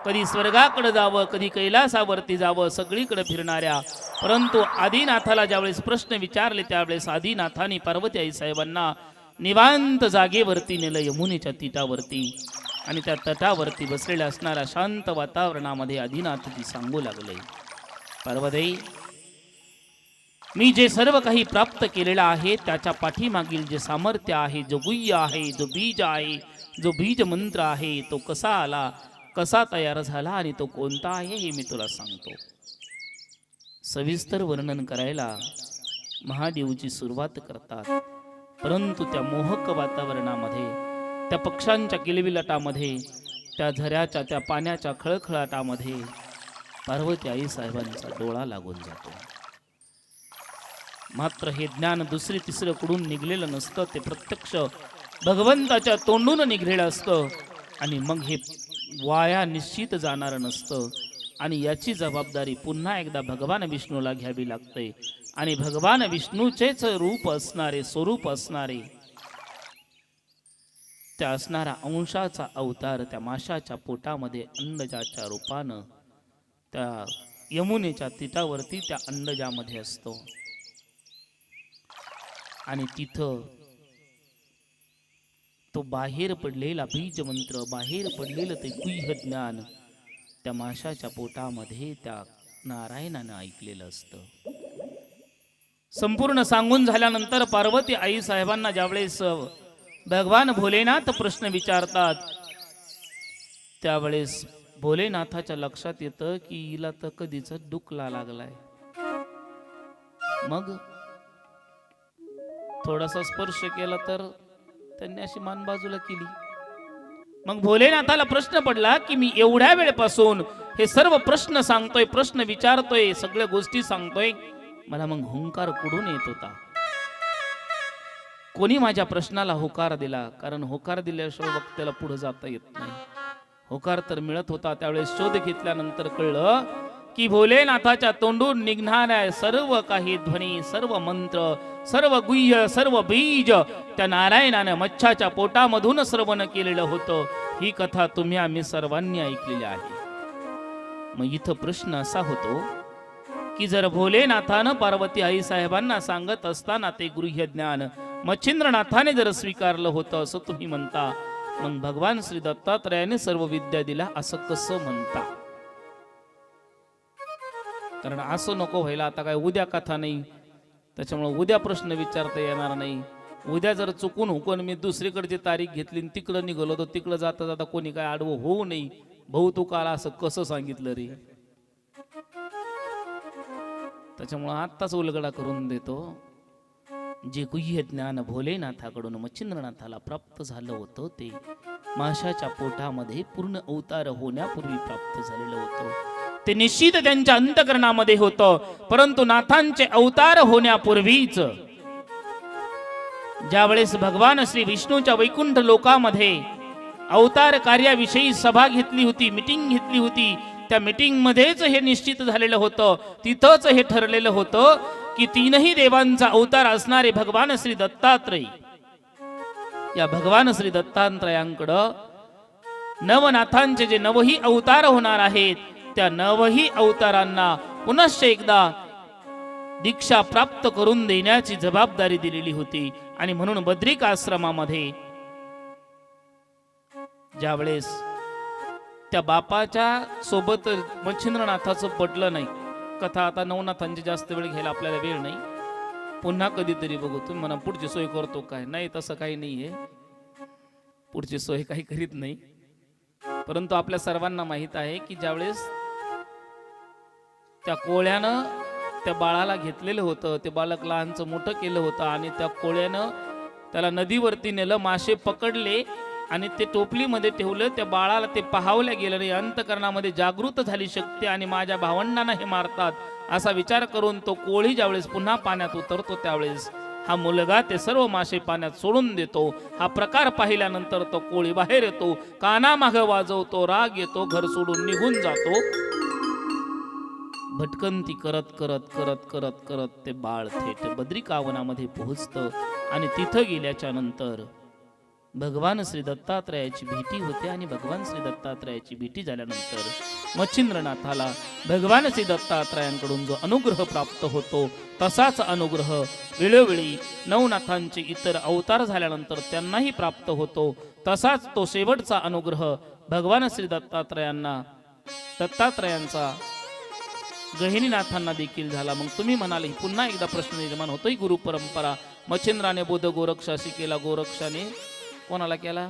कधी स्वर्गाकडे जावं, कधी कैलासावरती जावं, सगळीकडे फिरणाऱ्या. परंतु आदिनाथाला ज्यावेळेस प्रश्न विचारले त्यावेळेस आदिनाथाने पार्वती आई साहेबांना निवांत जागेवरती नेलं, यमुनेच्या तटावरती. आणि त्या तटावरती बसलेल्या असणाऱ्या शांत वातावरणामध्ये आदिनाथजी सांगू लागले, पार्वती, मी जे सर्व काही प्राप्त केलेलं आहे त्याच्या पाठीमागील जे सामर्थ्य आहे, जो गुह्य आहे, जो बीज आहे, जो बीज मंत्र आहे, तो कसा आला, कसा तयार झाला आणि तो कोणता आहे हे मी तुला सांगतो. सविस्तर वर्णन करायला महादेवची सुरुवात करतात. परंतु त्या मोहक वातावरणामध्ये, त्या पक्ष्यांच्या किलबिलाटामध्ये, त्या झऱ्याच्या त्या पाण्याच्या खळखळाटामध्ये पार्वती आई साहेबांचा डोळा लागून जातो. मात्र हे ज्ञान दुसरे तिसरं कडून निघलेलं नसतं, ते प्रत्यक्ष भगवंताच्या तोंडून निघलेलं असतं. आणि मग हे वाया निश्चित जाणार नसतं. आणि याची जबाबदारी पुन्हा एकदा भगवान विष्णूला घ्यावी लागते. आणि भगवान विष्णूचेच रूप असणारे, स्वरूप असणारे, त्या असणारा अंशाचा अवतार त्या माशाच्या पोटामध्ये अंडजाच्या रूपानं त्या यमुनेच्या तटावरती त्या अंडजामध्ये असतो. आणि तिथं तो बाहेर पडलेला बीज मंत्र, बाहेर पडलेलं ते गुह्य ज्ञान त्या माशाच्या पोटामध्ये त्या नारायणानं ऐकलेलं असतं. संपूर्ण सांगून झाल्यानंतर पार्वती आई साहेबांना ज्यावेळेस भगवान भोलेनाथ प्रश्न विचारतात, त्यावेळेस भोलेनाथाच्या लक्षात येतं की हिला तर कधीच डुकला लागलाय. मग थोडासा स्पर्श केला तर त्यांनी अशी मान बाजूला केली. मग भोलेनाथाला प्रश्न पडला की मी एवढ्या वेळेपासून हे सर्व प्रश्न सांगतोय, प्रश्न विचारतोय, सगळ्या गोष्टी सांगतोय, मला मग हुंकार कुठून येत होता? कोणी माझ्या प्रश्नाला होकार दिला? कारण होकार दिल्याशिवाय वक्त्याला पुढे जाता येत नाही. होकार तर मिळत होता. त्यावेळेस शोध घेतल्यानंतर कळलं की भोलेनाथाच्या तोंडून निघणाऱ्या सर्व काही ध्वनी, सर्व मंत्र, सर्व गुह्य, सर्व बीज त्या नारायणाने मच्छाच्या पोटामधून श्रवण केलेलं होतं. ही कथा तुम्ही आम्ही सर्वांनी ऐकलेली आहे. मग इथं प्रश्न असा होतो की जर भोलेनाथानं पार्वती आई साहेबांना सांगत असताना ते गृह्य ज्ञान मच्छिंद्रनाथाने जर स्वीकारलं होतं असं तुम्ही म्हणता, मग भगवान श्री दत्तात्रयाने सर्व विद्या दिला असं कसं म्हणता? कारण असं नको व्हायला, आता काय उद्या कथा नाही त्याच्यामुळे उद्या प्रश्न विचारता येणार नाही. उद्या जर चुकून हुकून मी दुसरीकडची तारीख घेतली आणि तिकडं निघालो तर तिकडं जाता जाता कोणी काय आडवं होऊ नये, भाऊ तू काल असं कसं सांगितलं रे. त्याच्यामुळे आत्ताच उलगडा करून देतो. जे गुह्य ज्ञान भोलेनाथाकडून मच्छिंद्रनाथाला प्राप्त झालं होतं ते माशाच्या पोटामध्ये पूर्ण अवतार होण्यापूर्वी प्राप्त झालेलं होतं. ते निश्चित त्यांच्या अंतकरणामध्ये होतं. परंतु नाथांचे अवतार होण्यापूर्वीच ज्यावेळेस भगवान श्री विष्णूच्या वैकुंठ लोकामध्ये अवतार कार्याविषयी सभा घेतली होती, मीटिंग घेतली होती, त्या मीटिंग मध्येच हे निश्चित झालेलं होतं. तिथंच हे ठरलेलं होतं की तीनही देवांचा अवतार असणारे भगवान श्री दत्तात्रय, या भगवान श्री दत्तात्रयांकडं नवनाथांचे जे नवही अवतार होणार आहेत त्या नवही अवतारांना पुनश्च एकदा दीक्षा प्राप्त करून देण्याची जबाबदारी दिलेली होती. आणि म्हणून बद्रिक आश्रमामध्ये ज्यावेळेस त्या बापाच्या सोबत मच्छिंद्रनाथाचं पटलं नाही, कथा आता नवनाथांची जास्त वेळ घ्यायला आपल्याला वेळ नाही, पुन्हा कधीतरी बघू. तुम्ही म्हणा पुढची सोय करतो काय? नाही, तसं काही नाहीये, पुढची सोय काही करीत नाही. परंतु आपल्या सर्वांना माहित आहे की ज्यावेळेस त्या कोळ्यानं त्या बाळाला घेतलेलं होतं, ते बालक लहानचं मोठं केलं होतं आणि त्या कोळ्यानं त्याला नदीवरती नेलं, मासे पकडले आणि ते टोपलीमध्ये ठेवलं. त्या बाळाला ते पाहावल्या गेलं नाही. अंतकरणामध्ये जागृत झाली शक्ती आणि माझ्या भावंडांना हे मारतात असा विचार करून तो कोळी ज्यावेळेस पुन्हा पाण्यात उतरतो त्यावेळेस हा मुलगा ते सर्व मासे पाण्यात सोडून देतो. हा प्रकार पाहिल्यानंतर तो कोळी बाहेर येतो, कानामाग वाजवतो, राग येतो, घर सोडून निघून जातो. भटकंती करत करत करत करत करत ते बाळ थेट बद्रिकावनामध्ये पोहोचतं. आणि तिथं गेल्याच्या नंतर भगवान श्री दत्तात्रयाची भेटी होते. आणि भगवान श्री दत्तात्रयाची भेटी झाल्यानंतर मच्छिंद्रनाथाला भगवान श्री दत्तात्रयांकडून जो अनुग्रह प्राप्त होतो तसाच अनुग्रह वेळोवेळी नवनाथांचे इतर अवतार झाल्यानंतर त्यांनाही प्राप्त होतो. तसाच तो शेवटचा अनुग्रह भगवान श्री दत्तात्रयांचा गहिनीनाथांना देखील झाला. मग तुम्ही म्हणाले पुन्हा एकदा प्रश्न निर्माण होतोय, गुरु परंपरा मच्छिंद्राने बोध गोरक्षाशी केला, गोरक्षाने कोणाला केला?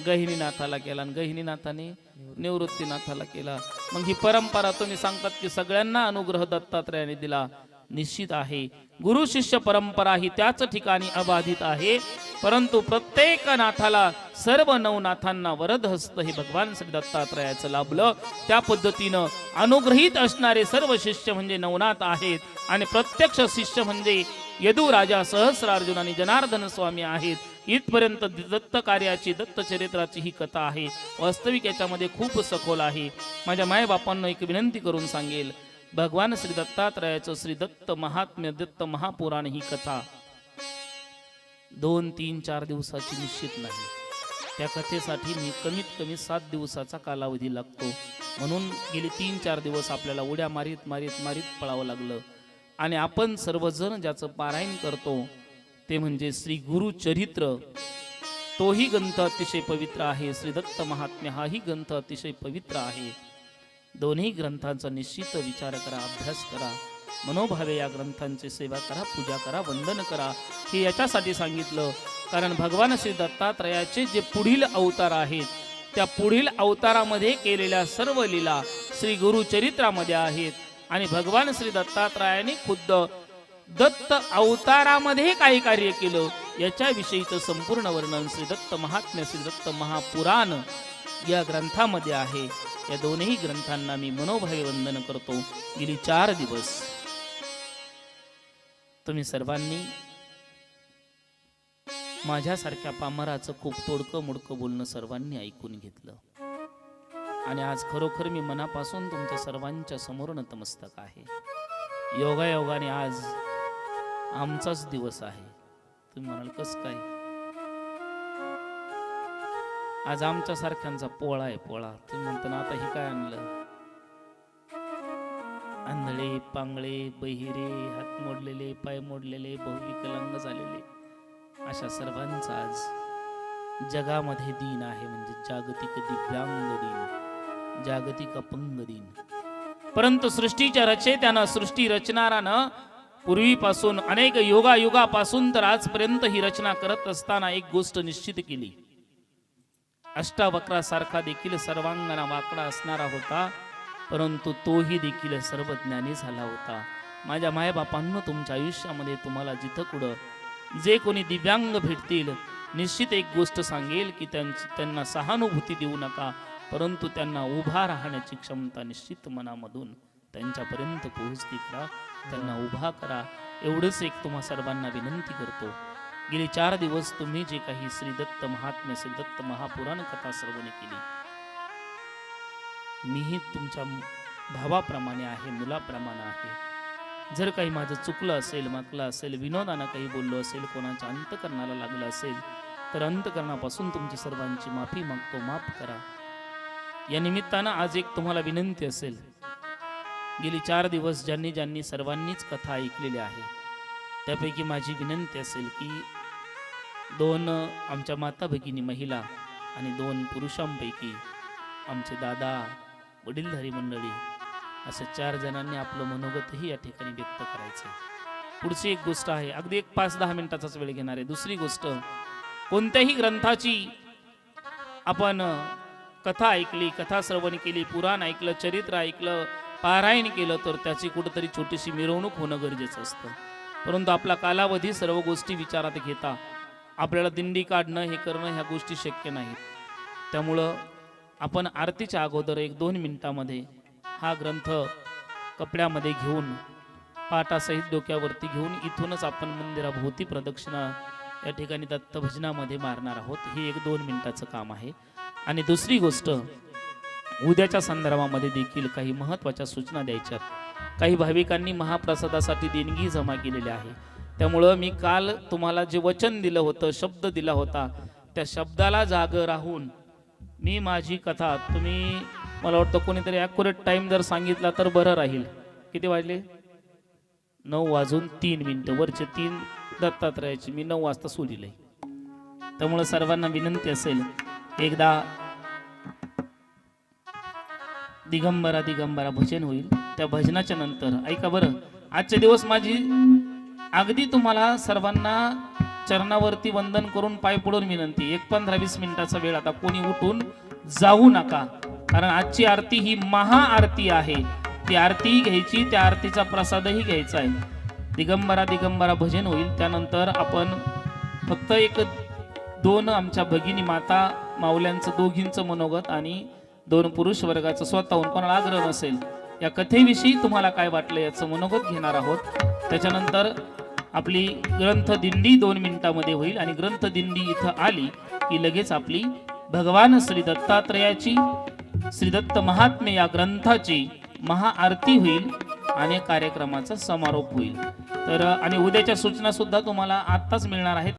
गहिनीनाथाला केला, आणि गहिनीनाथाने निवृत्तीनाथाला केला. मग ही परंपरा तुम्ही सांगतात की सगळ्यांना अनुग्रह दत्तात्रयाने दिला. निश्चित आहे, गुरु शिष्य परंपरा ही त्याच ठिकाणी अबाधित आहे. परंतु प्रत्येक नाथाला सर्व नवनाथांना वरद हस्त हे भगवान श्री दत्तात्रयाचं लाभलं. त्या पद्धतीनं अनुग्रहित असणारे सर्व शिष्य म्हणजे नवनाथ आहेत आणि प्रत्यक्ष शिष्य म्हणजे यदू राजा सहस्रार्जुन आणि जनार्दन स्वामी आहेत. इथपर्यंत दत्त कार्याची दत्त चरित्राची ही कथा आहे. वास्तविक याच्यामध्ये खूप सखोल आहे. माझ्या मायबापांना एक विनंती करून सांगेल, भगवान श्री दत्तात्रयाचं श्री दत्त महात्म्य दत्त महापुराण ही कथा 2, 3, 4 दिवसाची निश्चित नाही. त्या कथेसाठी मी कमीत कमी 7 दिवसाचा कालावधी लागतो. म्हणून गेली 3-4 दिवस आपल्याला उड्या मारीत मारीत मारीत पळावं लागलं. आणि आपण सर्वजण ज्याचं पारायण करतो ते म्हणजे श्री गुरु चरित्र. तोही ग्रंथ अतिशय पवित्र आहे. श्री दत्त महात्म्य हाही ग्रंथ अतिशय पवित्र आहे. दोन्ही ग्रंथांचा निश्चित विचार करा, अभ्यास करा, मनोभावे या ग्रंथांची सेवा करा, पूजा करा, वंदन करा. हे याच्यासाठी सांगितलं कारण भगवान श्री दत्तात्रयाचे जे पुढील अवतार आहेत त्या पुढील अवतारामध्ये केलेल्या सर्व लीला श्री गुरुचरित्रामध्ये आहेत. आणि भगवान श्री दत्तात्रयाने खुद्द दत्त अवतारामध्ये काय कार्य केलं याच्याविषयीचं संपूर्ण वर्णन श्री दत्त महात्म्य, श्री दत्त महापुराण या ग्रंथामध्ये आहे. या दोन्ही ग्रंथांना मी मनोभावे वंदन करतो. गेली 4 दिवस तुम्ही सर्वांनी माझ्यासारख्या पामराचं खूप तोडकं मोडकं बोलणं सर्वांनी ऐकून घेतलं. आणि आज खरोखर मी मनापासून तुमच्या सर्वांच्या समोर नतमस्तक आहे. योगायोगाने आज आमचाच दिवस आहे. तुम्ही म्हणाल कस काय? आज आमच्या सारख्यांचा पोळा आहे, पोळा. तुम्ही म्हणता ना आता हे काय आणलं? आंधळे, पांगळे, बहिरे, हात मोडलेले, पाय मोडलेले, बहुविकलांग झालेले अशा सर्वांचा आज जगामध्ये दिन आहे. म्हणजे जागतिक दिव्यांग दिन, जागतिक अपंग दिन. परंतु सृष्टीच्या रचयित्यानं, सृष्टी रचणारानं पूर्वीपासून अनेक युगापासून तर आजपर्यंत ही रचना करत असताना एक गोष्ट निश्चित केली. अष्टावक्रासारखा देखील सर्वांगाना वाकडा असणारा होता, परंतु तोही देखील सर्वज्ञानी झाला होता. माझ्या मायबापांनो, तुमच्या आयुष्यामध्ये तुम्हाला जिथं कुठं जे कोणी दिव्यांग भेटतील, निश्चित एक गोष्ट सांगेल की त्यांना सहानुभूती देऊ नका, परंतु त्यांना उभा राहण्याची क्षमता निश्चित मनामधून त्यांच्यापर्यंत पोहोचती करा, त्यांना उभा करा. एवढंच एक तुम्हा सर्वांना विनंती करतो. गेली 4 दिवस तुम्ही जे काही श्री दत्त महात्म्य, श्री दत्त महापुराण कथा श्रवण केली, मीही तुमच्या भावाप्रमाणे आहे, मुलाप्रमाणे आहे. जर काही माझं चुकलं असेल, मागलं असेल, विनोदानं काही बोललो असेल, कोणाच्या अंतकरणाला लागलं असेल, तर अंतकरणापासून तुमची सर्वांची माफी मागतो, माफ करा. या निमित्तानं आज एक तुम्हाला विनंती असेल. गेली 4 दिवस ज्यांनी सर्वांनीच कथा ऐकलेल्या आहे, त्यापैकी माझी विनंती असेल की 2 आमच्या माता भगिनी महिला आणि 2 पुरुषांपैकी आमचे दादा, वडीलधारी मंडळी, अशा 4 जणांनी आपलं मनोगतही या ठिकाणी व्यक्त करायचं. पुढची एक गोष्ट आहे, अगदी एक 5-10 मिनिटाचाच वेळ घेणार आहे. दुसरी गोष्ट, कोणत्याही ग्रंथाची आपण कथा ऐकली, कथा श्रवण केली, पुराण ऐकलं, चरित्र ऐकलं, पारायण केलं, तर त्याची कुठेतरी छोटीशी मिरवणूक होणं गरजेचं असतं. परंतु आपला कालावधी सर्व गोष्टी विचारात घेता आपल्याला दिंडी काढणं, हे करणं, ह्या गोष्टी शक्य नाहीत. त्यामुळं आपण आरतीच्या अगोदर 1-2 मिनिटामध्ये हा ग्रंथ कपड्यामध्ये घेऊन, पाटासहित डोक्यावरती घेऊन इथूनच आपण मंदिराभोवती प्रदक्षिणा या ठिकाणी दत्तभजनामध्ये मारणार आहोत. हे 1-2 मिनिटाचं काम आहे. आणि दुसरी गोष्ट, उद्याच्या संदर्भामध्ये देखील काही महत्त्वाच्या सूचना द्यायच्या. काही भाविकांनी महाप्रसादासाठी देणगी जमा केलेली आहे. त्यामुळं मी काल तुम्हाला जे वचन दिलं होतं, शब्द दिला होता, त्या शब्दाला जागं राहून मी माझी कथा, तुम्ही मला वाटतं कोणीतरी ॲक्युरेट टाईम जर सांगितला तर बरं राहील. किती वाजले? 9:03. वरचे 3 दत्तात्रयाची मी 9 वाजता सोडले. त्यामुळं सर्वांना विनंती असेल, एकदा दिगंबरा दिगंबरा भजन होईल. त्या भजनाच्या नंतर ऐका बरं, आजचे दिवस माझी अगदी तुम्हाला सर्वांना चरणावरती वंदन करून पाय पडून विनंती, 15-20 मिनिटाचा वेळ. आता कोणी उठून जाऊ नका, कारण आजची आरती ही महाआरती आहे. ती आरती घ्यायची, त्या आरतीचा प्रसादही घ्यायचा आहे. दिगंबरा दिगंबरा भजन होईल. त्यानंतर आपण फक्त 1-2 आमच्या भगिनी माता माऊल्यांचं दोघींचं मनोगत आणि 2 पुरुष वर्गाचं स्वतःहून, कोणाला आग्रह नसेल, या कथेविषयी तुम्हाला काय वाटलं याचं मनोगत घेणार आहोत. त्याच्यानंतर आपली ग्रंथ दिंडी 2 मिनिटामध्ये होईल. आणि ग्रंथ दिंडी इथं आली की लगेच आपली भगवान श्री दत्तात्रयाची, श्री दत्त महात्म्य या ग्रंथाची महाआरती होईल आणि कार्यक्रमाचा समारोप होईल. तर आणि उद्याच्या सूचना सुद्धा तुम्हाला आत्ताच मिळणार आहेत.